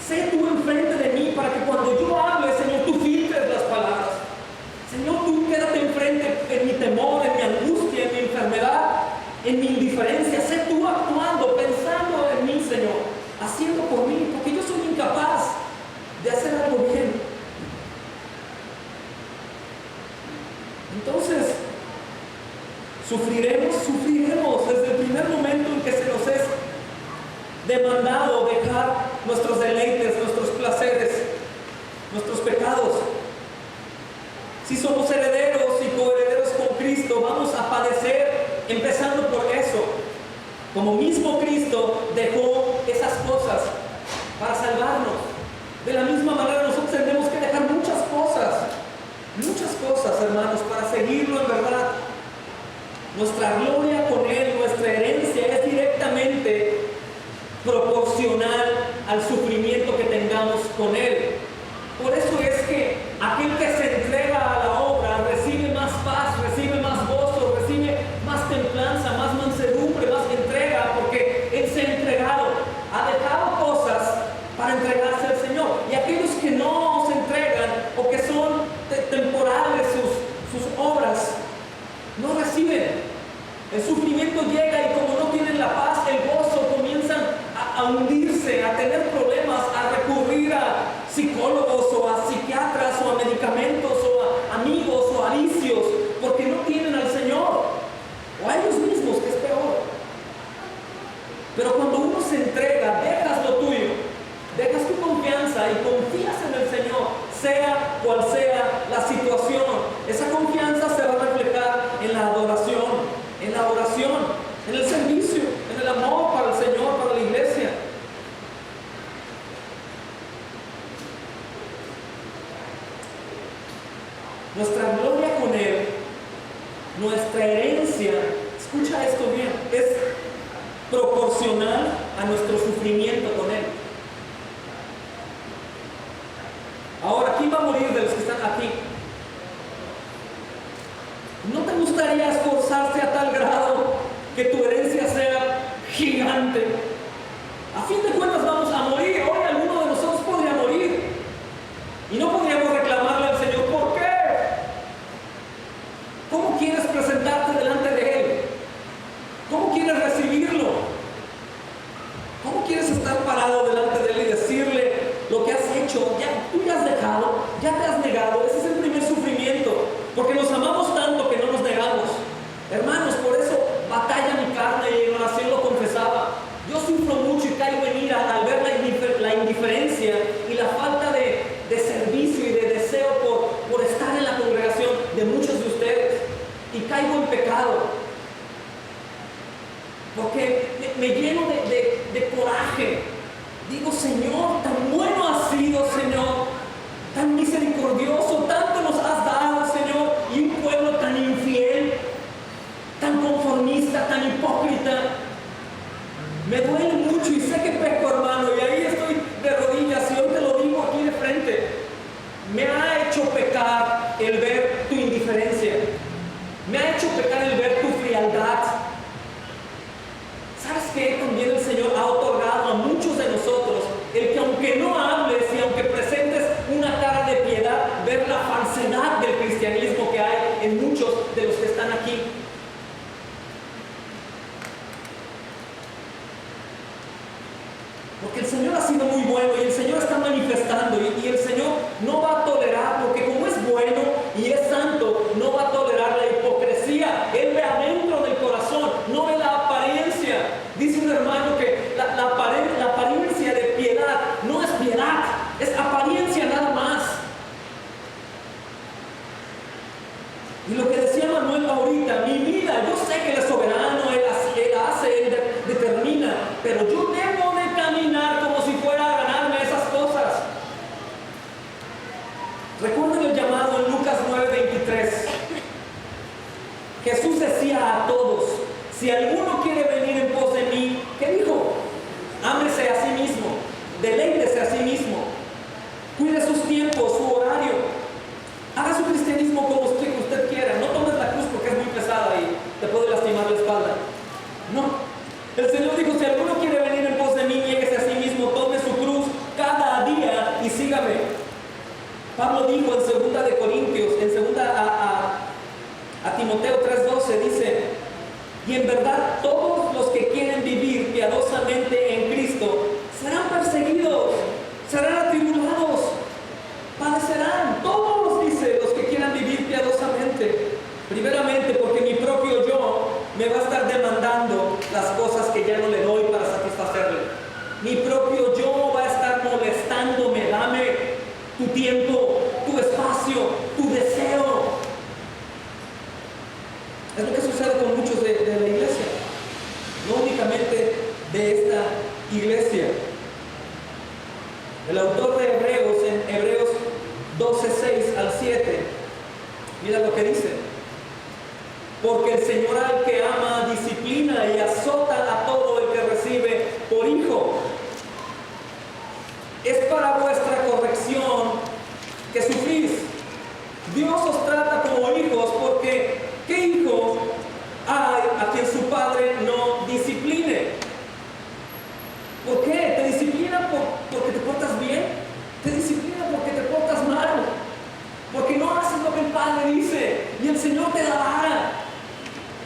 Sé tú enfrente de mí para que cuando yo hable, Señor, tú filtres las palabras. Señor, tú quédate enfrente en mi temor, en mi angustia, en mi enfermedad, en mi indiferencia. Sé tú actuando, pensando en mí, Señor, haciendo por mí, porque yo soy incapaz de hacer algo bien. Entonces, sufriremos desde el primer momento en que se nos es demandado dejar nuestros deleites, nuestros placeres, nuestros pecados. Si somos herederos y coherederos con Cristo, vamos a padecer, empezando por eso. Como mismo Cristo dejó esas cosas para salvarnos. De la misma manera nosotros tenemos que dejar muchas cosas, hermanos, para seguirlo en verdad. Nuestra gloria con Él, nuestra herencia es directamente proporcional al sufrimiento que tengamos con Él. Por eso es que aquel que se entrega a la obra recibe más paz, recibe más gozo, recibe más templanza, más mansedumbre, más entrega, porque Él se ha entregado, ha dejado cosas para entregarse al Señor. Y aquellos que no se entregan o que son temporales sus obras, no reciben. El sufrimiento llega y como no tienen la paz, el gozo, comienzan a hundirse, a tener problemas, a recurrir a psicólogos o a psiquiatras o a medicamentos o a amigos o a vicios, porque no tienen al Señor o a ellos mismos, que es peor. Pero cuando uno se entrega, dejas lo tuyo, dejas tu confianza y confías en el Señor, sea cual sea la situación, esa confianza se va a reflejar en la adoración, en la oración, en el servicio, en el amor para el Señor, para la iglesia. Nuestra gloria con Él, nuestra herencia, escucha esto bien, es proporcional a nuestro sufrimiento con Él. Ahora, ¿quién va a morir de los que están aquí? ¿No te gustaría esforzarse a tal grado que tu herencia sea gigante? A fin de cuentas vamos a morir. Hoy alguno de nosotros podría morir. Y no podríamos reclamarle al Señor, ¿por qué? ¿Cómo quieres presentarte delante de Él? ¿Cómo quieres recibirlo? ¿Cómo quieres estar parado delante de Él y decirle lo que has hecho? Tú ya has dejado, ya te has negado. Ese es el primer sufrimiento. Porque nos amamos tanto que no nos negamos. Hermanos, por eso batalla mi carne, y en oración lo confesaba. Yo sufro mucho y caigo en ira al ver la indiferencia y la falta de servicio y de deseo por estar en la congregación de muchos de ustedes. Y caigo en pecado. Porque me lleno de coraje. Digo, Señor, tan bueno has sido, Señor. Tan misericordioso, tanto nos has dado, Señor. Y un pueblo Pablo dijo en 2 de Corintios, en 2 a Timoteo 3:12, dice: y en verdad todos los que quieren vivir piadosamente en Cristo serán perseguidos, serán atribulados, padecerán. Todos, dice, los que quieran vivir piadosamente. Primeramente porque mi propio yo me va a estar demandando las cosas que ya no le doy para satisfacerle. Mi propio yo va a estar molestándome: dame tu tiempo, tu espacio, tu deseo. Es lo que sucede con muchos de la iglesia, no únicamente de esta iglesia. El autor de Hebreos, en Hebreos 12:6 al 7, mira lo que dice: porque el Señor al que ama disciplina y azota a todo el que recibe por hijo. Es para vuestra corrección que sufrís. Dios os trata como hijos, porque ¿qué hijo hay a quien su padre no discipline? ¿Por qué? ¿Te disciplina porque te portas bien? ¿Te disciplina porque te portas mal? Porque no haces lo que el Padre dice, y el Señor te da vara.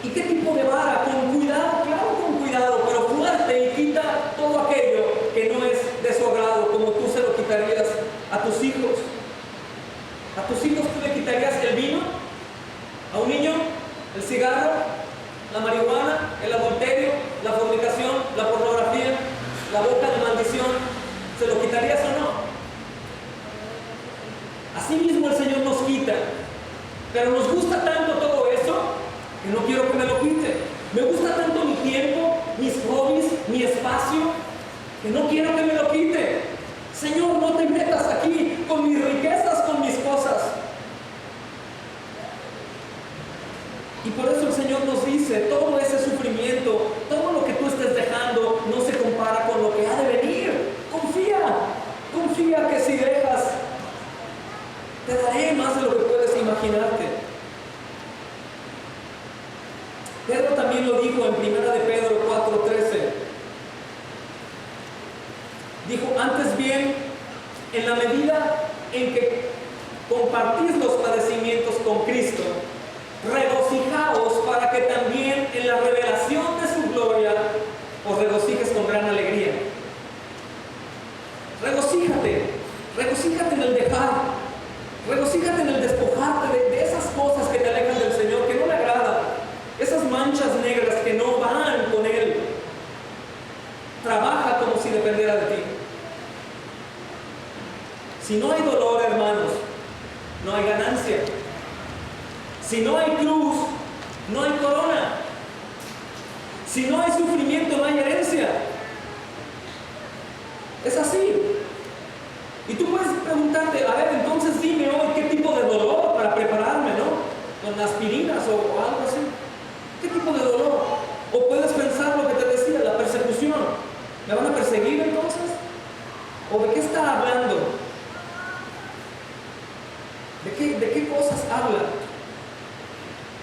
¿Y qué tipo de vara? Con cuidado, claro, con cuidado, pero fuerte, y quita todo aquello que no es de su agrado, como tú se lo quitarías a tus hijos. ¿A tus hijos tú le quitarías el vino? ¿A un niño el cigarro, la marihuana, el adulterio, la fornicación, la pornografía, la boca de maldición? ¿Se lo quitarías o no? Así mismo el Señor nos quita, pero nos gusta tanto todo eso que no quiero que me lo quite. Me gusta tanto mi tiempo, mis hobbies, mi espacio, que no quiero que me lo quite. Señor, no te metas aquí con mis riquezas, con mis cosas. Y por eso el Señor nos dice: todo ese sufrimiento, todo lo que tú estés dejando, no se compara con lo que ha de venir. Confía que si dejas, te daré más de lo que puedes imaginarte. Pedro también lo dijo en 1 de Pedro 4:13. Dijo: antes bien, en la medida en que compartís los padecimientos con Cristo, regocijaos para que también en la revelación de su gloria os regocijes con gran alegría. Regocíjate en el dejar, regocíjate en el despojarte de esas cosas que te alejan del Señor, que no le agradan, esas manchas negras que no van con Él. Trabaja como si dependiera de ti. Si no hay dolor, hermanos, no hay ganancia. Si no hay cruz, no hay corona. Si no hay sufrimiento, no hay herencia. Es así. Y tú puedes preguntarte: a ver, entonces dime hoy qué tipo de dolor para prepararme, ¿no? Con aspirinas o algo así. ¿Qué tipo de dolor? O puedes pensar lo que te decía, la persecución. ¿Me van a perseguir entonces? ¿O de qué está hablando? ¿De qué cosas habla?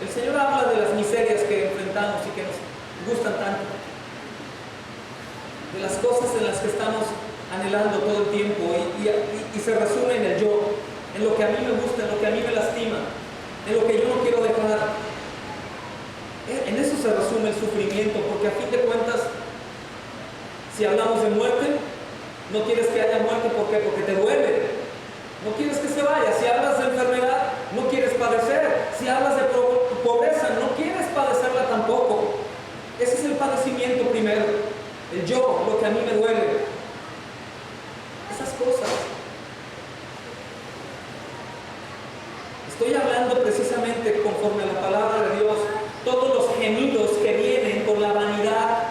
El Señor habla de las miserias que enfrentamos y que nos gustan tanto, de las cosas en las que estamos anhelando todo el tiempo, y se resume en el yo, en lo que a mí me gusta, en lo que a mí me lastima, en lo que yo no quiero dejar. En eso se resume el sufrimiento, porque a fin de cuentas, si hablamos de muerte, no quieres que haya muerte. ¿Por qué? Porque te duele. No quieres que se vaya. Si hablas de enfermedad, no quieres padecer. Si hablas de pobreza, no quieres padecerla tampoco. Ese es el padecimiento primero. El yo, lo que a mí me duele. Esas cosas. Estoy hablando precisamente conforme a la palabra de Dios. Todos los gemidos que vienen con la vanidad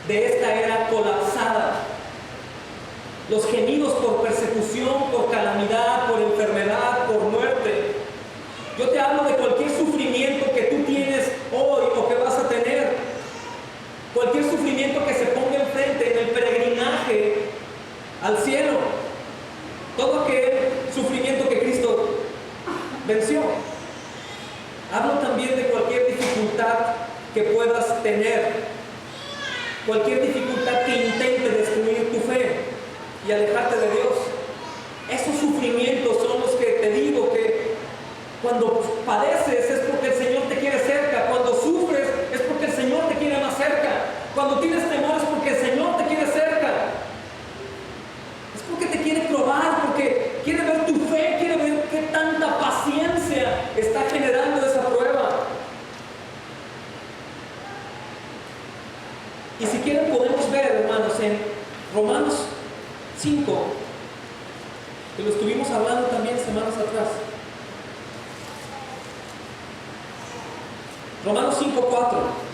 de esta era colapsada. Los gemidos por persecución, por calamidad, por enfermedad, por muerte. Yo te hablo de cualquier sufrimiento que tú tienes hoy o que vas a tener. Cualquier sufrimiento que se ponga enfrente en el peregrinaje al cielo. Todo aquel sufrimiento que Cristo venció. Hablo también de cualquier dificultad que puedas tener. Cualquier dificultad que intente destruir tu fe y alejarte de Dios. Esos sufrimientos son los que está generando esa prueba. Y si quieren podemos ver, hermanos, en Romanos 5, que lo estuvimos hablando también semanas atrás. Romanos 5:4.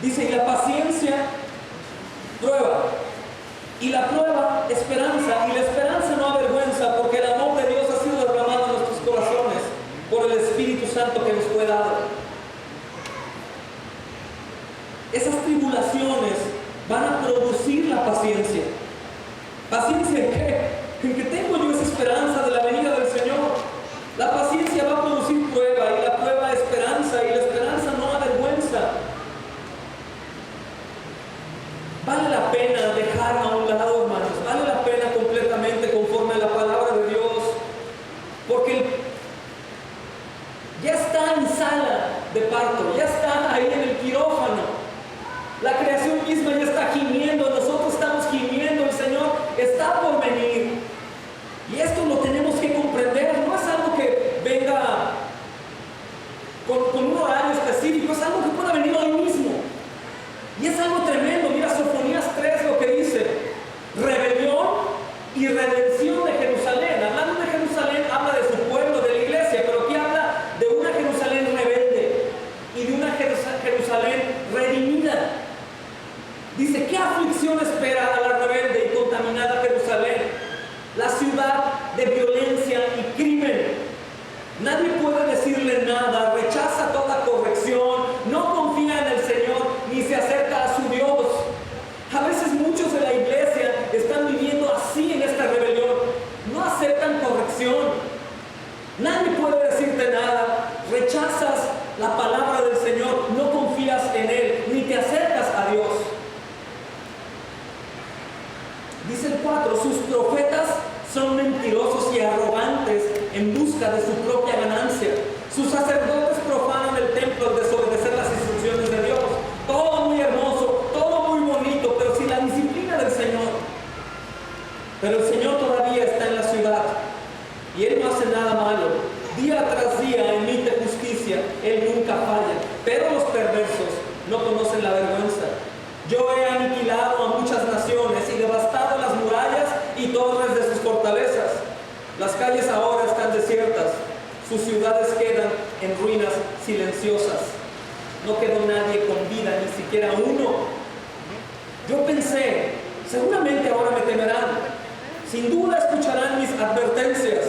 Dice, y la paciencia prueba, y la prueba esperanza, y la esperanza no avergüenza, porque el amor de Dios ha sido derramado en nuestros corazones por el Espíritu Santo que nos fue dado. Esas tribulaciones van a producir la paciencia. ¿Paciencia en qué? En que tengo yo esa esperanza de la venida del Señor. La paciencia va a producir prueba, y la prueba esperanza, y la esperanza no avergüenza. Vale la pena dejar a un lado, hermanos, vale la pena completamente conforme a la palabra de Dios, porque ya está en sala de parto, ya está ahí en el quirófano. La creación misma ya está gimiendo, nosotros estamos gimiendo, el Señor está por venir. Y esto lo tenemos que comprender, no es algo que venga con un horario específico, es algo que pueda venir hoy mismo. Y es algo tremendo. Mira Sofonías 3 lo que dice: rebelión y redención de Jerusalén. Hablando de Jerusalén, habla de su pueblo, de la iglesia, pero aquí habla de una Jerusalén rebelde y de una Jerusalén redimida. Dice, ¿qué aflicción espera a la rebelde y contaminada Jerusalén? La ciudad de violencia y crimen. Nadie puede decirle nada, rechaza toda corrección, no confía en el Señor, ni se acerca a su Dios. A veces muchos de la iglesia están viviendo así en esta rebelión. No aceptan corrección. Nadie puede decirte nada. Rechazas la palabra del Señor, no confías en Él, ni te acercas a Dios. Dice el 4, sus profetas son mentirosos y arrogantes en busca de su propia ganancia. Sus sacerdotes profanan el templo al desobedecer las instrucciones de Dios. Todo muy hermoso, todo muy bonito, pero sin la disciplina del Señor. Pero el Señor todavía está en la ciudad y Él no hace nada malo. Día tras día emite justicia, Él nunca falla. Pero los perversos no conocen la vergüenza. Yo he aniquilado a muchas naciones y devastado las murallas y torres de sus fortalezas. Las calles ahora están desiertas, sus ciudades quedan en ruinas silenciosas. No quedó nadie con vida, ni siquiera uno. Yo pensé, seguramente ahora me temerán, sin duda escucharán mis advertencias.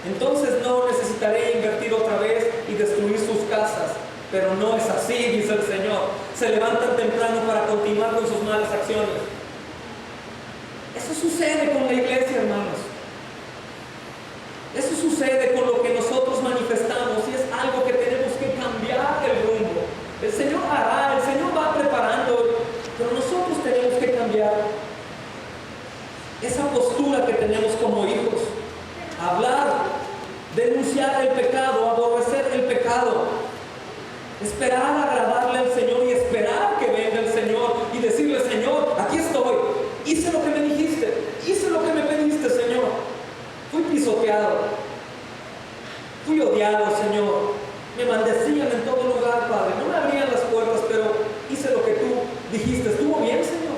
Entonces no necesitaré invertir otra vez y destruir sus casas. Pero no es así, dice el Señor. Se levantan temprano para continuar con sus malas acciones. Eso sucede con la iglesia, hermanos. Eso sucede con lo que nosotros manifestamos y es algo que tenemos que cambiar el rumbo. El Señor hará, el Señor va preparando, pero nosotros tenemos que cambiar esa postura que tenemos como hijos. Hablar, denunciar el pecado, aborrecer el pecado. Esperar agradarle al Señor y esperar que venga el Señor y decirle, Señor, aquí estoy, hice lo que me dijiste, hice lo que me pediste, Señor. Fui pisoteado, fui odiado, Señor, me maldecían en todo lugar, Padre, no me abrían las puertas, pero hice lo que tú dijiste. ¿Estuvo bien, Señor?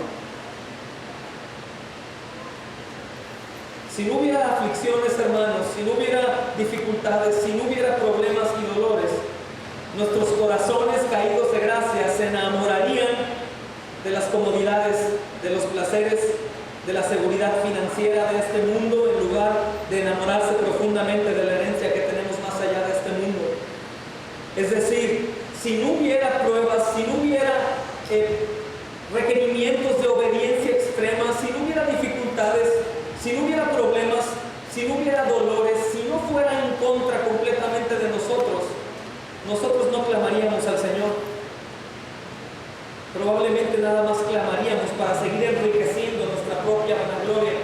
Si no hubiera aflicciones, hermanos, si no hubiera dificultades, si no hubiera problemas y dolores, nuestros corazones caídos de gracia se enamorarían de las comodidades, de los placeres, de la seguridad financiera de este mundo, en lugar de enamorarse profundamente de la herencia que tenemos más allá de este mundo. Es decir, si no hubiera pruebas, si no hubiera requerimientos de obediencia extrema, si no hubiera dificultades, si no hubiera problemas, si no hubiera dolores, si no fuera en contra completamente de nosotros, nosotros no clamaríamos al Señor. Probablemente nada más clamaríamos para seguir enriqueciendo nuestra propia vanagloria,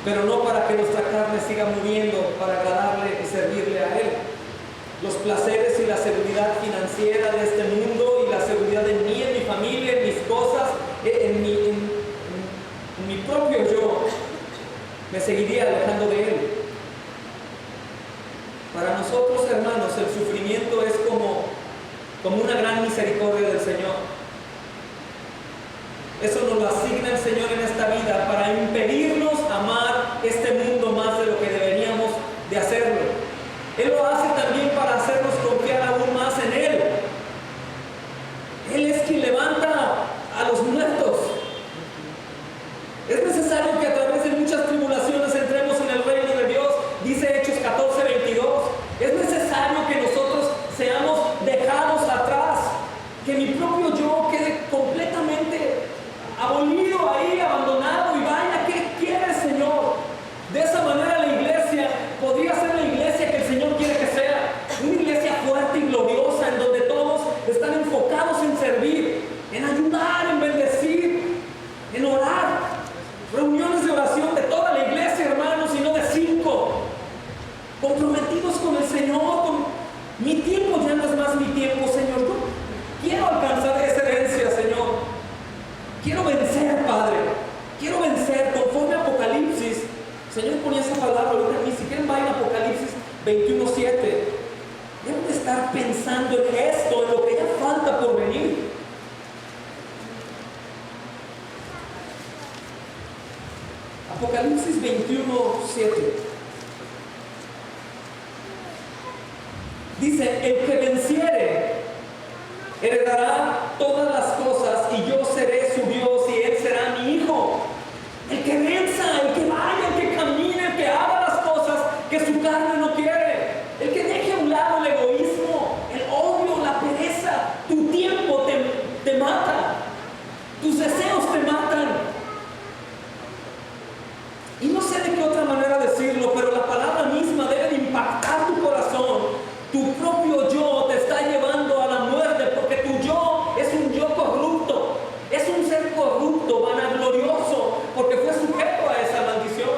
pero no para que nuestra carne siga muriendo para agradarle y servirle a Él. Los placeres y la seguridad financiera de este mundo y la seguridad en mí, en mi familia, en mis cosas, en mi propio yo, me seguiría alejando de Él. Para nosotros, hermanos, el sufrimiento es como una gran misericordia del Señor. Eso nos lo asigna el Señor en esta vida para impedirnos amar este mundo más de lo que deberíamos de hacerlo. Él lo hace también para hacernos confiar aún más en Él. Él es quien levanta a los muertos. Es necesario que a través de muchas tribulaciones entremos en el reino de Dios, dice Hechos 14:22. Es necesario que nosotros seamos dejados atrás, que mi propio yo quede completamente abolido ahí, abandonado, y vaya, ¿qué quiere el Señor? De esa manera la iglesia podría ser la iglesia que el Señor quiere que sea, una iglesia fuerte y gloriosa, en donde todos están enfocados en servir, en ayudar, en bendecir, en orar. Reuniones de oración de toda la iglesia, hermanos, y no de 5. Comprometidos con el Señor, mi tiempo ya no es más mi tiempo, Señor. Yo quiero alcanzar esa herencia, Señor. Quiero vencer, Padre. Quiero vencer conforme a Apocalipsis. Señor ponía esa palabra ahorita, ni siquiera va en Apocalipsis 21:7. Debo de estar pensando en esto, en lo que ya falta por venir. Apocalipsis 21:7. Dice: el que venciere heredará todas las cosas, y yo seré su Dios y él será mi hijo. El que venza, el que vaya, el que camine, el que haga las cosas que su carne no quiere, el que deje a un lado el egoísmo, el odio, la pereza. Tu tiempo te mata, tus deseos te matan. Y no sé de qué otra manera decirlo, pero la palabra misma debe de impactar tu corazón. Tu propio yo te está llevando a la muerte, porque tu yo es un yo corrupto, es un ser corrupto, vanaglorioso, porque fue sujeto a esa maldición.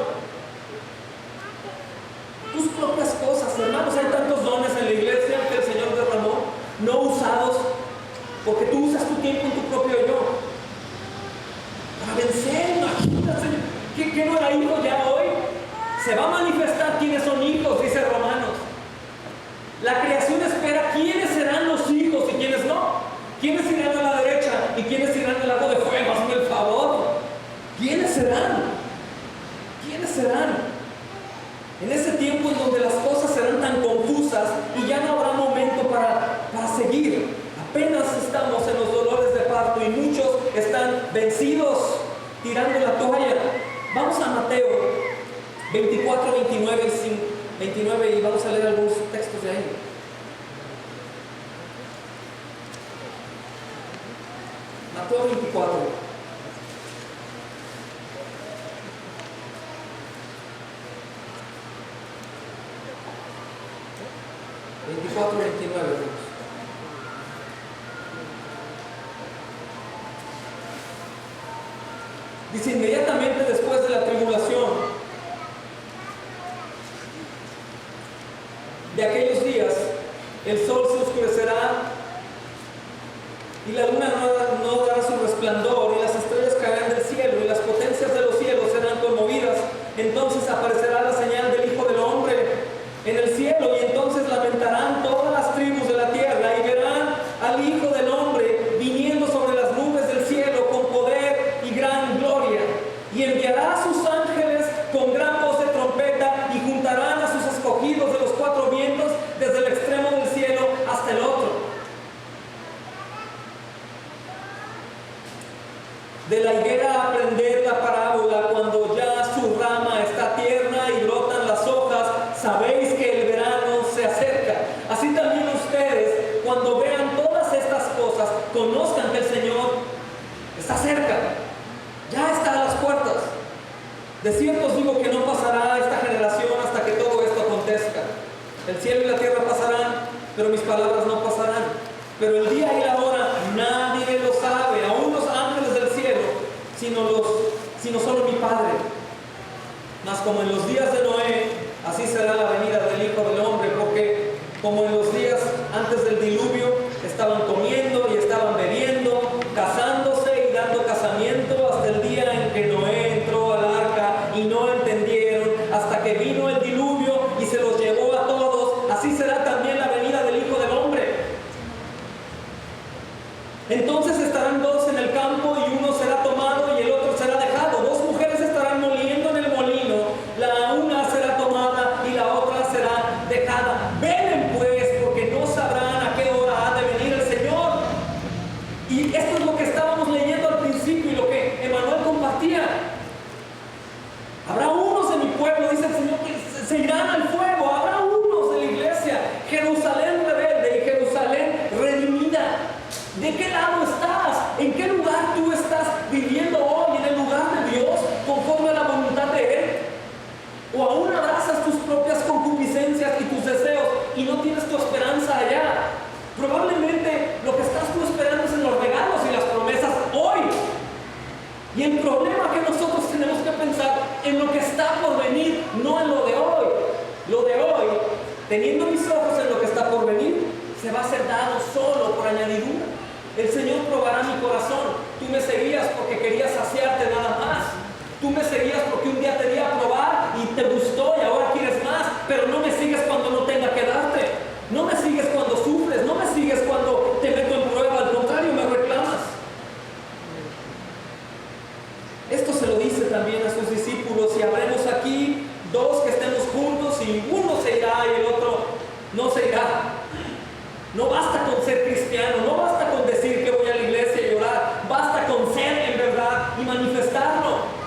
Tus propias cosas, hermanos, hay tantos dones en la iglesia que el Señor derramó, no usados, porque tú usas tu tiempo en tu propio yo. Para vencer, imagínate. ¿Qué no era hijo ya hoy? Se va a manifestar quiénes son hijos, dice Romanos. La creación espera quiénes serán los hijos y quiénes no. ¿Quiénes irán a la derecha y quiénes irán al lago de fuego? Hazme el favor. ¿Quiénes serán? ¿Quiénes serán? En ese tiempo en donde las cosas serán tan confusas y ya no habrá momento para seguir. Apenas estamos en los dolores de parto y muchos están vencidos, tirando la toalla. Vamos a Mateo 24, 29 y vamos a leer algunos textos de ahí. Mateo 24. Dice: inmediatamente después de la tribulación de aquellos días, el sol se oscurecerá y la luna no dará su resplandor, y las estrellas caerán del cielo, y las potencias de los cielos serán conmovidas. Entonces aparecerá la señal del Hijo del Hombre en el cielo, y entonces lamentarán todas las tribus de la tierra, y verán al Hijo del Hombre viniendo sobre las nubes del cielo con poder y gran gloria, y enviará a sus ángeles con gran voz de trompeta, y juntarán a sus escogidos de los 4 vientos, desde el extremo del cielo hasta el otro. De la higuera aprended la parábola: cuando ya su rama está tierna y brotan las hojas, sabéis que el verano se acerca. Así también ustedes, cuando vean todas estas cosas, conozcan que el Señor está cerca, ya está a las puertas. De cierto os digo que no pasará esta generación hasta que todo esto acontezca. El cielo y la tierra pasarán, pero mis palabras no pasarán. Pero el día y la hora nadie lo sabe, aún los ángeles del cielo, sino solo mi Padre. Mas como en los días de Noé, así será la venida del Hijo del Hombre, porque como en los días antes del diluvio, estaban comiendo y estaban bebiendo, casándose y dando casamiento, hasta el día en que Noé entró al arca y no entendieron Y el problema es que nosotros tenemos que pensar en lo que está por venir, no en lo de hoy. Lo de hoy, teniendo mis ojos en lo que está por venir, se va a ser dado solo por añadidura. El Señor probará mi corazón. Tú me seguías porque querías saciarte nada más. Tú me seguías porque un día te di a probar y te gustó y ahora quieres más, pero no me sigues cuando no tenga que darte. No me sigues cuando sufres, no me sigues cuando te meto en prueba, al contrario, me reclamas. Esto se lo dice también a sus discípulos, y habremos aquí dos que estemos juntos y uno se irá y el otro no se irá. No basta con ser cristiano, no basta con decir que voy a la iglesia y orar, basta con ser en verdad y manifestarlo.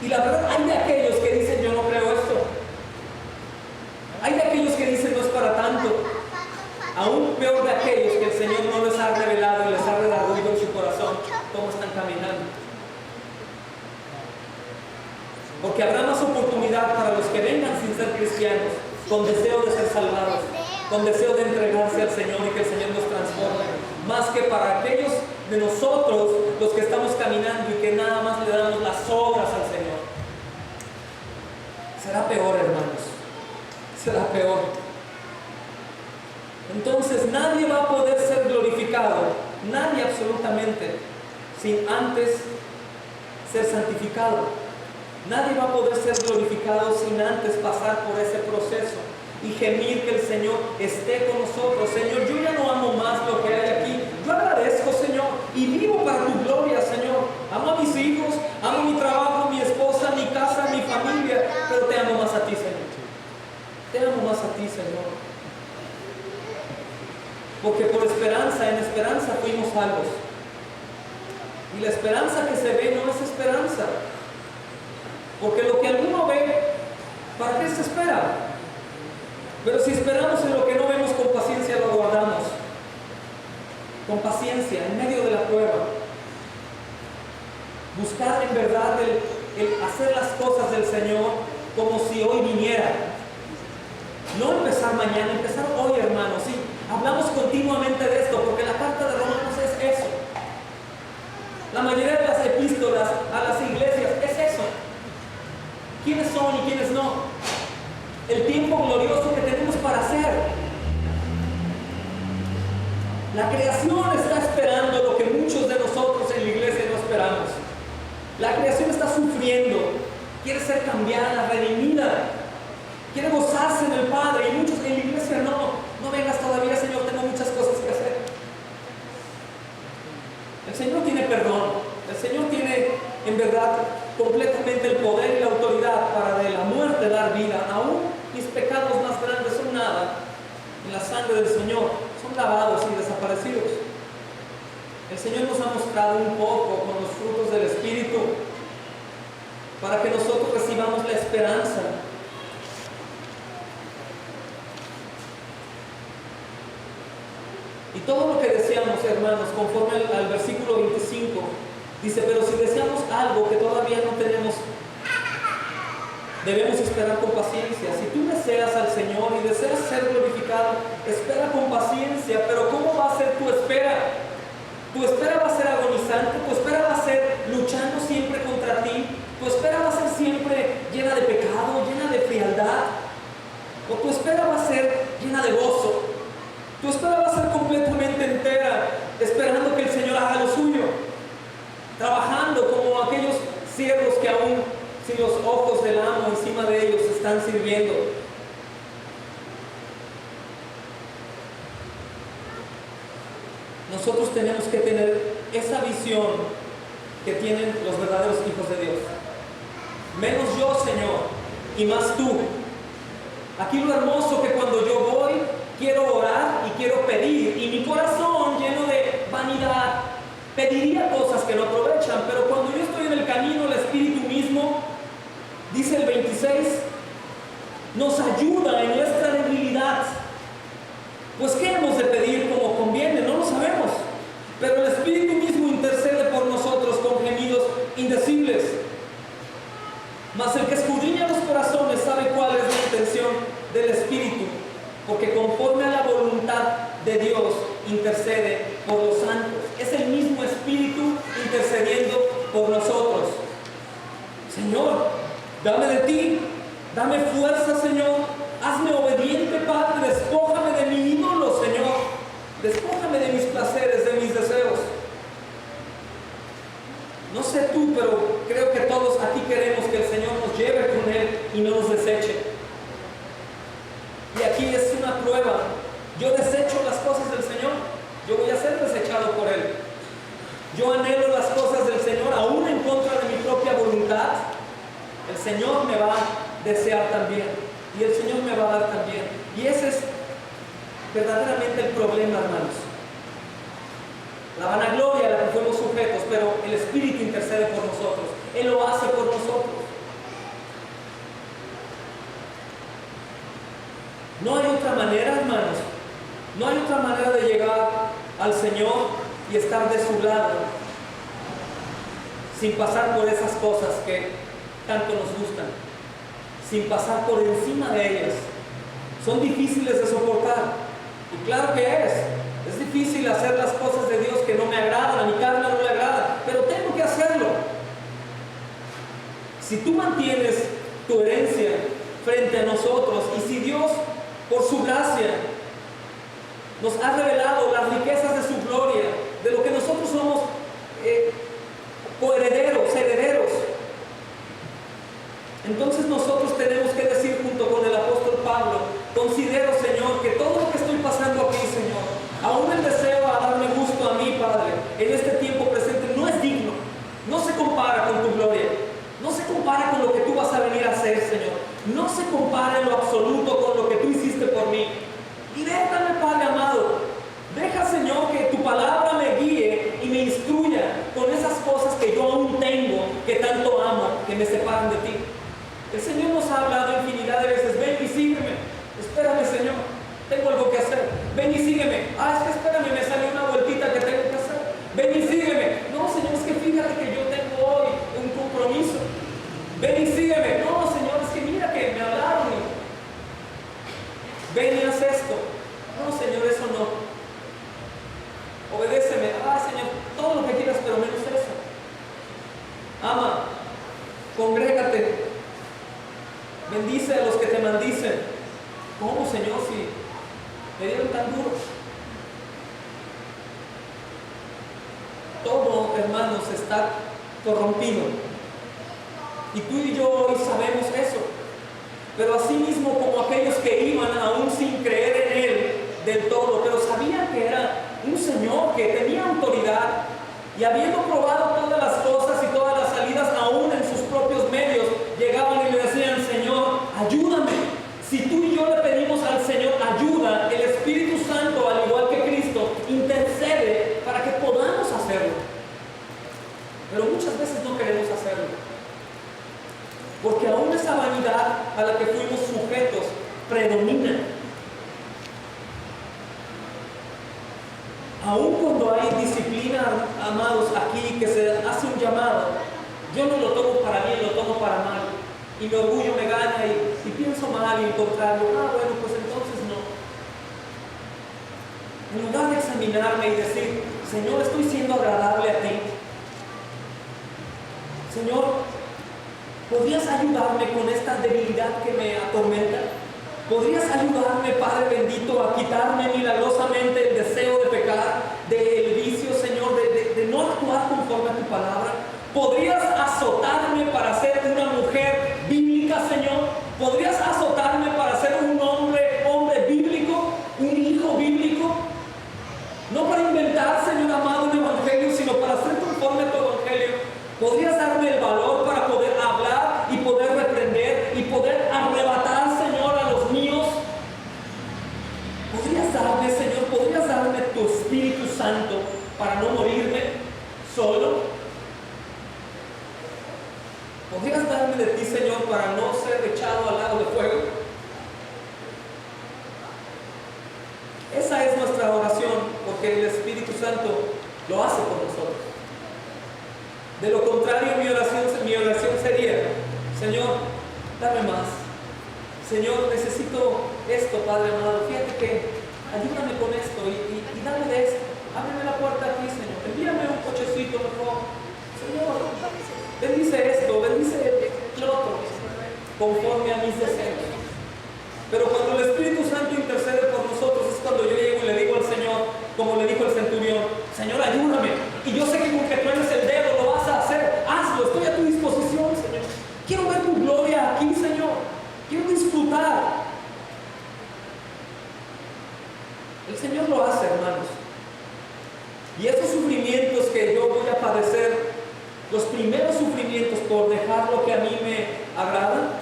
Y la verdad, hay de aquellos que dicen yo no creo esto. Hay de aquellos que dicen no es para tanto. Aún peor de aquellos que el Señor no les ha revelado y les ha redarguido en su corazón cómo están caminando. Porque habrá más oportunidad para los que vengan sin ser cristianos, con deseo de ser salvados, con deseo de entregarse al Señor y que el Señor nos transforme, más que para aquellos de nosotros los que estamos caminando y que nada más le damos las obras al Señor. Será peor, hermanos, será peor. Entonces nadie va a poder ser glorificado, nadie absolutamente, sin antes ser santificado. Nadie va a poder ser glorificado sin antes pasar por ese proceso y gemir que el Señor esté con nosotros. Señor, yo ya no amo más lo que hay aquí. Yo agradezco, Señor, y vivo para tu gloria, Señor. Amo a mis hijos, amo mi trabajo, mi esposa, mi casa, mi familia, pero te amo más a ti, Señor. Te amo más a ti, Señor. Porque por esperanza, en esperanza fuimos salvos. Y la esperanza que se ve no es esperanza. Porque lo que alguno ve, ¿para qué se espera? Pero si esperamos en lo que no vemos, con paciencia lo guardamos. Con paciencia, en medio de la prueba. Buscar en verdad el hacer las cosas del Señor como si hoy viniera. No empezar mañana, empezar hoy, hermanos. Sí, hablamos continuamente de esto, porque la carta de Romanos es eso. La mayoría de las epístolas a las iglesias es eso. ¿Quiénes son y quiénes no? El tiempo glorioso que tenemos para hacer. La creación está esperando lo que muchos de nosotros en la iglesia no esperamos. La creación está sufriendo, quiere ser cambiada, redimida, quiere gozarse en el Padre, y muchos en la iglesia no vengas todavía, Señor, tengo muchas cosas que hacer. El Señor tiene perdón, el Señor tiene en verdad completamente el poder y la autoridad para de la muerte dar vida. Aún mis pecados más grandes son nada en la sangre del Señor, son lavados y desaparecidos. El Señor nos ha mostrado un poco con los frutos del Espíritu para que nosotros recibamos la esperanza. Y todo lo que deseamos, hermanos, conforme al versículo 25, dice, pero si deseamos algo que todavía no tenemos, debemos esperar con paciencia. Si tú deseas al Señor y deseas ser glorificado, espera con paciencia. Pero ¿cómo va a ser tu espera? Tu espera va a ser agonizante, tu espera va a ser luchando siempre contra ti, tu espera va a ser siempre llena de pecado, llena de frialdad, o tu espera va a ser llena de gozo. Tu espera va a ser completamente entera, esperando que el Señor haga lo suyo, trabajando como aquellos siervos que aún sin los ojos del amo encima de ellos están sirviendo. Nosotros tenemos que tener esa visión que tienen los verdaderos hijos de Dios. Menos yo, Señor, y más tú. Aquí lo hermoso que cuando yo voy, quiero orar y quiero pedir, y mi corazón lleno de vanidad pediría cosas que no aprovechan, pero cuando yo estoy en el camino, el Espíritu mismo, dice el 26, nos ayuda en nuestra debilidad. Pues ¿qué hemos de pedir como conviene? No lo sabemos, pero el Espíritu mismo intercede por nosotros con gemidos indecibles. Mas el que escudriña los corazones sabe cuál es la intención del Espíritu, porque conforme a la voluntad de Dios intercede por los santos. Es el mismo Espíritu Dame fuerza, Señor. Hazme obediente, Padre. Despójame de mi ídolo, Señor. Despójame de mis placeres, de mis deseos. No sé tú, pero creo que todos aquí queremos que el Señor nos lleve con Él y no nos deseche. Y aquí es una prueba. Yo desecho las cosas del Señor, yo voy a ser desechado por Él. Yo anhelo las cosas del Señor, aún en contra de mi propia voluntad. El Señor me va a desear también, y el Señor me va a dar también. Y ese es verdaderamente el problema, hermanos. La vanagloria a la que fuimos sujetos, pero el Espíritu intercede por nosotros. Él lo hace por nosotros. No hay otra manera, hermanos. No hay otra manera de llegar al Señor y estar de su lado sin pasar por esas cosas que tanto nos gustan, sin pasar por encima de ellas. Son difíciles de soportar. Y claro que es difícil hacer las cosas de Dios que no me agradan, a mi carne no le agrada, pero tengo que hacerlo. Si tú mantienes tu herencia frente a nosotros, y si Dios, por su gracia, nos ha revelado las riquezas de su gloria, de lo que nosotros somos coherederos, herederos, entonces nosotros tenemos que decir junto con el apóstol Pablo: considero, Señor, que todo lo que estoy pasando aquí, Señor, aún el deseo a darme gusto a mí, Padre, en este tiempo presente, no es digno, no se compara con tu gloria, no se compara con lo que tú vas a venir a hacer, Señor, no se compara en lo absoluto con lo que tú hiciste por mí. Y déjame, Padre amado, deja, Señor, que tu palabra me guíe y me instruya con esas cosas que yo aún tengo, que tanto amo, que me separan de ti. El Señor nos ha hablado infinidad de veces: ven y sígueme. Espérame, Señor, tengo algo que hacer. Ven y sígueme. Es que espérame, me salió una vueltita que tengo que hacer. Ven y sígueme. No, Señor, es que fíjate que yo tengo hoy un compromiso. Ven y sígueme. No, Señor, es que mira que me hablaron. Ven y haz esto. No, Señor, eso no. Obedéceme. Señor, todo lo que quieras, pero menos eso. Ama, congrégate, bendice a los que te maldicen. ¿Cómo, Señor, si me dieron tan duro? Todo, hermanos, está corrompido. Y tú y yo hoy sabemos eso. Pero así mismo como aquellos que iban aún sin creer en Él del todo, pero sabían que era un Señor que tenía autoridad, y habiendo probado todas las cosas y todas las salidas, aún en sus propios medios, llegaban y le decían: Señor, ayúdame. Si tú y yo le pedimos al Señor ayuda, el Espíritu Santo, al igual que Cristo, intercede para que podamos hacerlo. Pero muchas veces no queremos hacerlo, porque aún esa vanidad a la que fuimos sujetos predomina. Aún cuando hay disciplina, amados, aquí que se hace un llamado, yo no lo tomo para bien, lo tomo para mal, y mi orgullo me gana y pienso mal, y al contrario, bueno, pues entonces no. En lugar de examinarme y decir: Señor, estoy siendo agradable a ti. Señor, ¿podrías ayudarme con esta debilidad que me atormenta? ¿Podrías ayudarme, Padre bendito, a quitarme milagrosamente el deseo de pecar, del vicio, Señor, de no actuar conforme a tu palabra? ¿Podrías azotarme para ser una mujer bíblica, Señor? ¿Podrías azotarme para ser un hombre bíblico, un hijo bíblico? No para inventar, Señor amado, un evangelio, sino para ser conforme a tu evangelio. ¿Podrías darme el valor para poder hablar y poder reprender y poder arrebatar, Señor, a los míos? ¿Podrías darme, Señor, podrías darme tu Espíritu Santo para no morirme solo? ¿Podrías darme de ti, Señor, para no ser echado al lago de fuego? Esa es nuestra oración, porque el Espíritu Santo lo hace por nosotros. De lo contrario, mi oración sería: Señor, dame más. Señor, necesito esto, Padre amado. Fíjate que ayúdame con esto y dame de esto. Ábreme la puerta aquí, Señor. Envíame un cochecito mejor. Señor, bendice esto, bendice el otro, conforme a mis deseos. los primeros sufrimientos por dejar lo que a mí me agrada,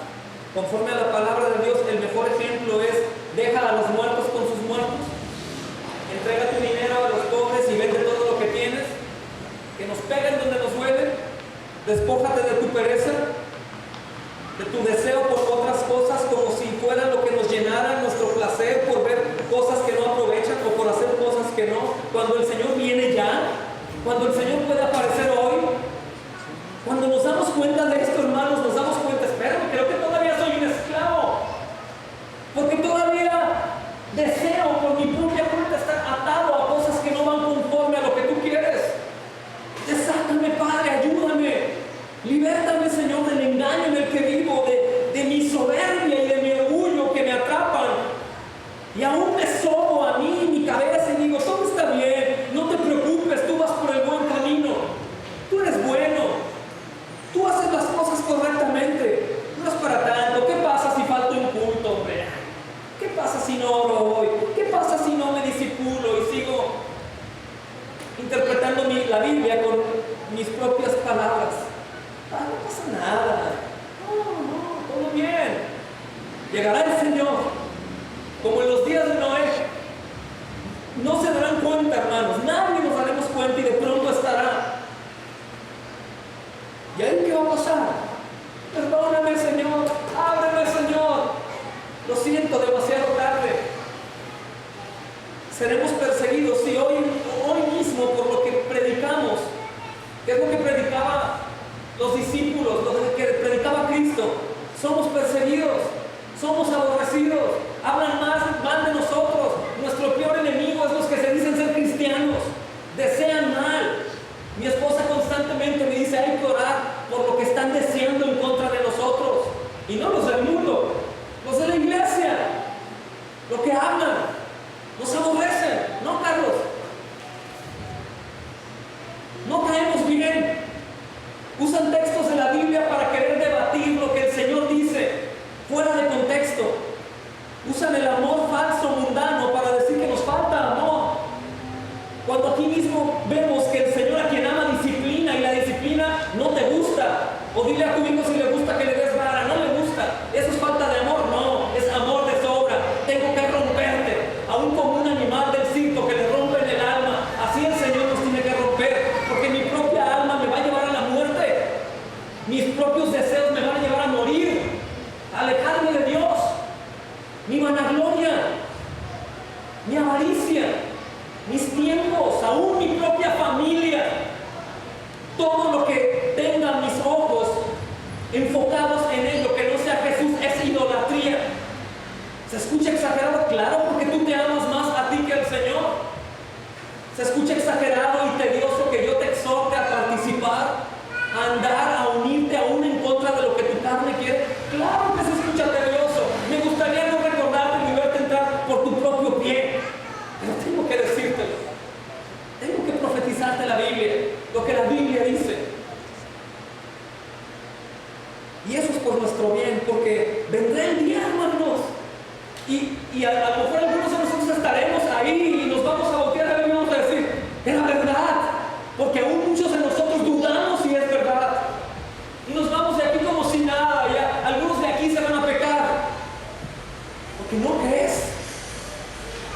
conforme a la palabra de Dios, el mejor ejemplo es: deja a los muertos con sus muertos, entrega tu dinero a los pobres y vende todo lo que tienes, que nos peguen donde nos duele, despójate de tu pereza, de tu deseo por otras cosas, como si fuera lo que nos llenara nuestro placer por ver cosas que no aprovechan o por hacer cosas que no. Cuando el Señor viene ya, cuando el Señor puede aparecer hoy, cuando nos damos cuenta de esto, hermanos, nos damos cuenta: espérame, creo que todavía soy un esclavo, porque todavía deseo por mi propia cuenta estar atado a cosas que no van conforme a lo que tú quieres. Desácame, Padre, ayúdame. Libértame, Señor, del engaño en el que vivo, de mi soberbia y de mi orgullo que me atrapan. Y aún me sobo a mí, mi cabeza, y digo: todo está bien, no te preocupes, tú vas por el buen camino. Tú eres bueno, tú haces las cosas correctamente, no es para tanto. ¿Qué pasa si falto un culto, hombre? ¿Qué pasa si no oro hoy? ¿Qué pasa si no me disipulo y sigo interpretando la Biblia con mis propias palabras? No pasa nada. No, todo bien. Llegará el Señor, como en los días de Noé. No se darán cuenta, hermanos, nadie nos daremos cuenta, y de pronto estará. ¿Y ahí qué va a pasar? Perdóname, Señor, ábreme, Señor. Lo siento, demasiado tarde. Seremos perseguidos. Si hoy mismo, por lo que predicamos, que es lo que predicaba los discípulos, lo que predicaba Cristo, somos perseguidos, somos aborrecidos, hablan mal de nosotros. Nuestro peor enemigo es los que se dicen ser cristianos, desean mal. Mi esposa constantemente me dice: hay que orar por lo que están deseando en contra de nosotros, y no los del mundo, los de la iglesia, lo que hablan, nos aborrecen, ¿no, Carlos? No caemos bien. Usan textos de la Biblia para querer debatir lo que el Señor dice fuera de contexto. Usan el amor falso, mundano, para decir que nos falta amor, cuando aquí mismo vemos que el Señor, a quien ama, disciplina, y la disciplina no te gusta. O dile a tu hijo si le gusta que le des vara: no le gusta. ¿Eso es falta de amor? No, es amor de sobra. Tengo que romperte, aún como un animal del circo que le rompen el alma. Así el Señor nos tiene que romper, porque mi propia alma me va a llevar a la muerte. Mis propios deseos me van a llevar a morir, a alejarme de Dios. Mi vanagloria, mi avaricia, mis tiempos, aún mi propia familia, todo lo que tenga mis ojos enfocados en ello, que no sea Jesús, es idolatría. ¿Se escucha exagerado? Claro, porque tú te amas más a ti que al Señor. ¿Se escucha exagerado y tedioso que yo te exhorte a participar, a andar, a unirte aún en contra de lo que tu carne quiere? Claro que se escucha tedioso. Me gustaría no recordarte ni verte entrar por tu propio pie, pero tengo que decírtelo. Tengo que profetizarte la Biblia, lo que la Biblia dice. Y eso es por nuestro bien, porque vendrá el día, hermanos, y a lo mejor algunos de nosotros estaremos ahí y nos vamos a voltear a ver y vamos a decir: era verdad, porque aún muchos de nosotros dudamos si es verdad, y nos vamos de aquí como si nada, y algunos de aquí se van a pecar porque no crees.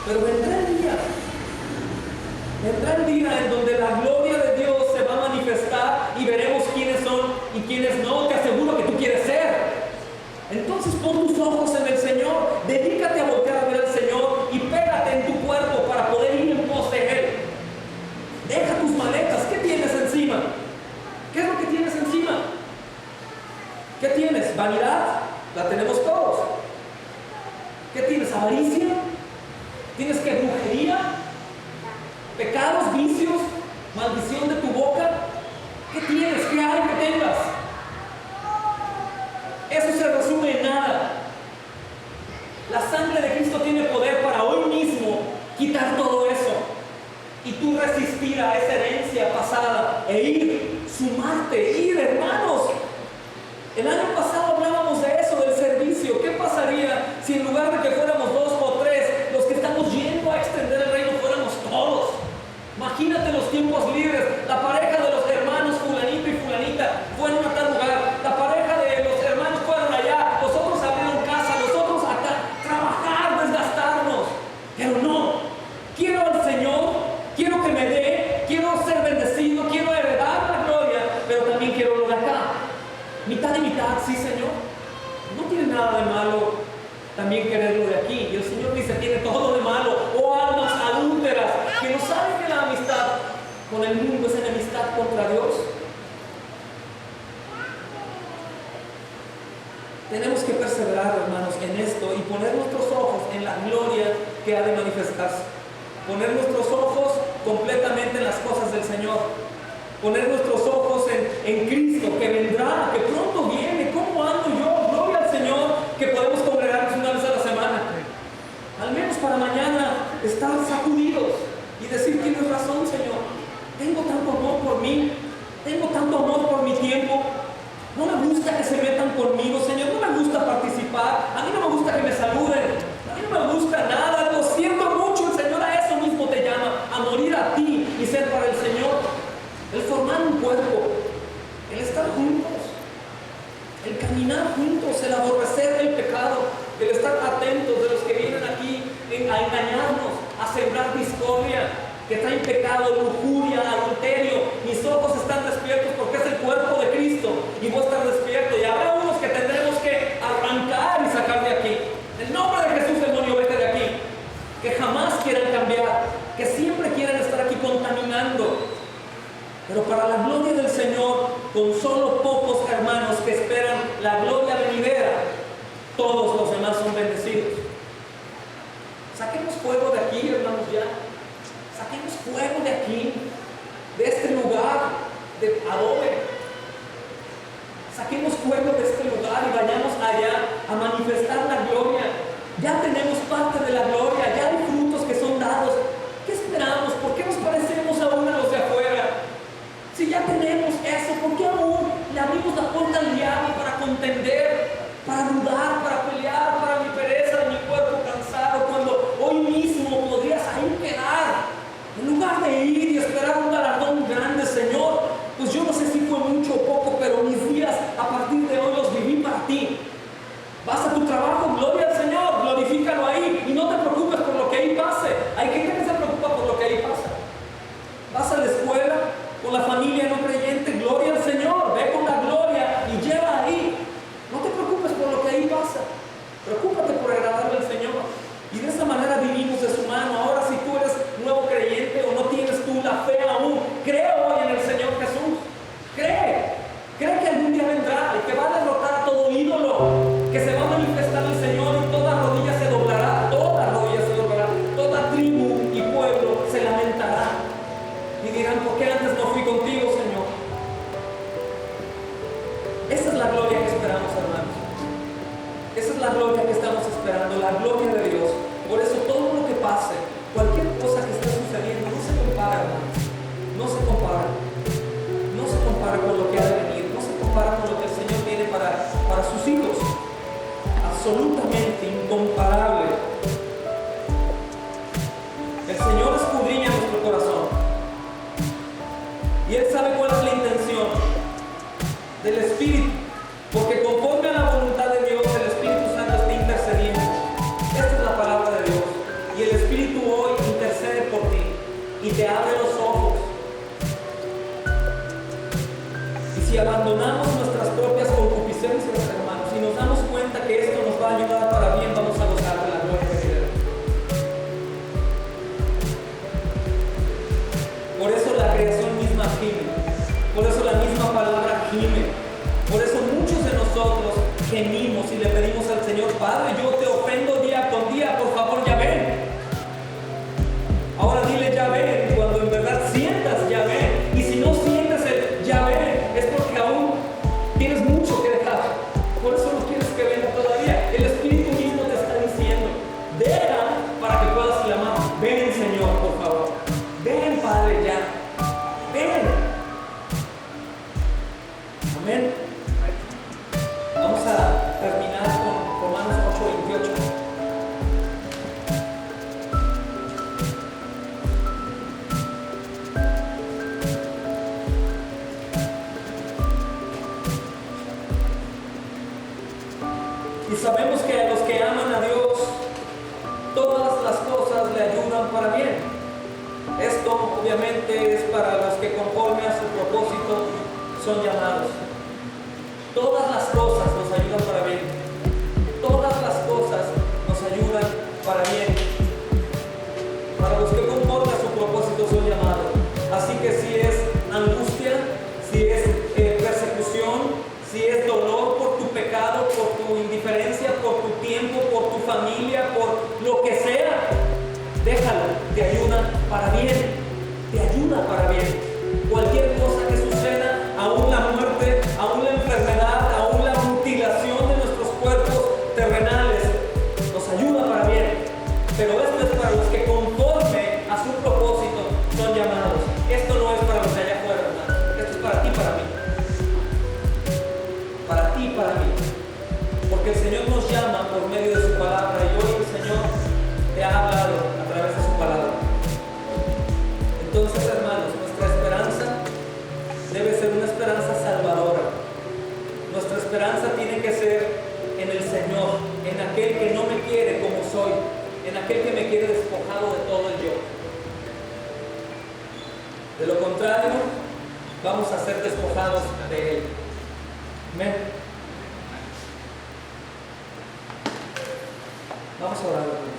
Pero vendrá el día en donde la gloria de Dios se va a manifestar y veremos quiénes son y quiénes no. Te aseguro que tú quieres ser. Entonces pon tus ojos en el Señor, dedícate a voltear a ver al Señor y pégate en tu cuerpo para poder ir en pos de Él. Deja tus maletas. ¿Qué tienes encima? ¿Qué es lo que tienes encima? ¿Qué tienes? ¿Vanidad? La tenemos todos. ¿Qué tienes? ¿Avaricia? ¿Tienes que brujería? ¿Pecados, vicios? ¿Maldición de tu boca? ¿Qué tienes? ¿Qué hay que tengas? Eso se resume en nada. La sangre de Cristo tiene poder para hoy mismo quitar todo eso y tú resistir a esa herencia pasada e ir, sumarte, hermanos. El año pasado hablábamos de eso, del servicio. ¿Qué pasaría si en lugar de que fuéramos 2 o 3, los que estamos yendo a extender el reino fuéramos todos? Imagínate los tiempos libres, la pareja de los hermanos fulanito y fulanito Mitad y mitad, sí, Señor. No tiene nada de malo también quererlo de aquí. Y el Señor dice, tiene todo de malo. Oh almas adúlteras, que no saben que la amistad con el mundo es enemistad contra Dios. Tenemos que perseverar, hermanos, en esto y poner nuestros ojos en la gloria que ha de manifestarse. Poner nuestros ojos completamente en las cosas del Señor. Poner nuestros ojos en Cristo, que vendrá, que pronto viene. ¿Cómo ando yo? Gloria al Señor, que podemos congregarnos una vez a la semana. Al menos para mañana estar sacudidos y decir, tienes razón, Señor. Tengo tanto amor por mí. Tengo tanto amor por mi tiempo. No me gusta que se metan conmigo, Señor. No me gusta participar. A mí no me gusta que me saluden. A mí no me gusta nada. Lo siento mucho. El Señor a eso mismo te llama. A morir a ti y ser para el Señor. El formar un cuerpo. El estar juntos. El caminar juntos. El aborrecer el pecado. El estar atentos de los que vienen aquí a engañarnos. A sembrar discordia. Que traen pecado, lujuria, adulterio. Mis ojos están despiertos porque es el cuerpo de Cristo y voy a estar despierto. Y habrá unos que tendremos que arrancar y sacar de aquí. En el nombre de Jesús, demonio, vete de aquí. Que jamás quieran cambiar, que siempre quieran estar aquí contaminando. Pero para la gloria del Señor, con solo pocos hermanos que esperan la gloria venidera, todos los demás son bendecidos. Saquemos fuego de aquí, hermanos, ya. Saquemos fuego de aquí, de este lugar de adobe. Saquemos fuego de este lugar y vayamos allá a manifestar la gloria. Ya tenemos parte de la gloria, ya hay frutos que son dados. ¿Qué esperamos? ¿Por qué nos parecemos aún a los de afuera? Si ya tenemos eso, ¿por qué aún le abrimos la puerta al diablo para contender, para dudar, para pelear, para mi pereza, mi cuerpo cansado, cuando hoy mismo podrías ahí quedar? En lugar de ir y esperar un galardón grande, Señor, pues yo no sé si fue mucho o poco, pero mis días a partir de hoy los viví para ti. Vas a tu trabajo, gloria al Señor, glorifícalo ahí y no te preocupes por lo que ahí pase. Hay gente que se preocupa por lo que ahí pasa. Vas a la escuela con la familia no creyente, gloria al Señor, ve con la gloria y lleva ahí. No te preocupes por lo que ahí pasa. Preocúpate por agradarle al Señor. Y de esa manera vivimos de su mano. Ahora, si tú eres nuevo creyente o no tienes tú la fe aún, cree hoy en el Señor Jesús. Cree que algún día vendrá y que va a derrotar a todo ídolo, que se va a manifestar el Señor y toda rodilla se doblará, toda tribu y pueblo se lamentará y dirán, ¿por qué antes no fui contigo, Señor? Esa es la gloria que esperamos, hermanos. Esa es la gloria que estamos esperando, la gloria de Dios. Por eso todo lo que pase, cualquier cosa que esté sucediendo, no se compara, hermanos. No se compara. No se compara con lo que ha de venir. No se compara con lo que el Señor tiene para sus hijos. Absolutamente incomparable. El Señor escudriña nuestro corazón. Y Él sabe cuál es la intención del Espíritu. Porque conforme a la voluntad de Dios, el Espíritu Santo está intercediendo. Esta es la palabra de Dios. Y el Espíritu hoy intercede por ti y te abre los ojos. Y si abandonamos nuestras propias concupiscencias, hermanos, y nos damos cuenta que esto nos va a ayudar para bien, vamos a gozar de la gloria de Dios. Por eso la creación misma gime. Por eso la misma palabra gime. Por eso muchos de nosotros gemimos y le pedimos al Señor, Padre, yo te ofendo día con día, por favor, ya ven. Ahora dile ya ven, cuando en verdad sientas ya ven. Y si no sientes el ya ven, es porque aún tienes mucho que dejar. Por eso no quieres que venga todavía. El Espíritu mismo te está diciendo, deja para que puedas clamar, ven, Señor, por favor. Ven, Padre, ya. Ven. Amén. Vamos a terminar con Romanos 8:28. Y sabemos que a los que aman a Dios, todas las cosas le ayudan para bien. Esto obviamente es para los que conforme a su propósito son llamados. Todas las cosas nos ayudan para bien. Todas las cosas nos ayudan para bien. Para los que conforme a su propósito son llamados. Así que si es angustia, si es persecución, si es dolor por tu pecado, por tu indiferencia, por tu tiempo, por tu familia, por lo que sea, déjalo, te ayuda para bien, te ayuda para bien. Cualquier cosa que suceda, aún la muerte, aún la enfermedad, aún la mutilación de nuestros cuerpos terrenales, nos ayuda para bien. Pero esto es para los que conforme a su propósito son llamados. Esto no es para los de allá afuera, hermano. Esto es para ti, para mí. Para ti, para mí. Porque el Señor nos llama por medio de su palabra y hoy el Señor te ha hablado a través de su palabra. Entonces, hermanos, nuestra esperanza debe ser una esperanza salvadora. Nuestra esperanza tiene que ser en el Señor, en aquel que no me quiere como soy, en aquel que me quiere despojado de todo el yo. De lo contrario, vamos a ser despojados de Él. Amén. Vamos a orar.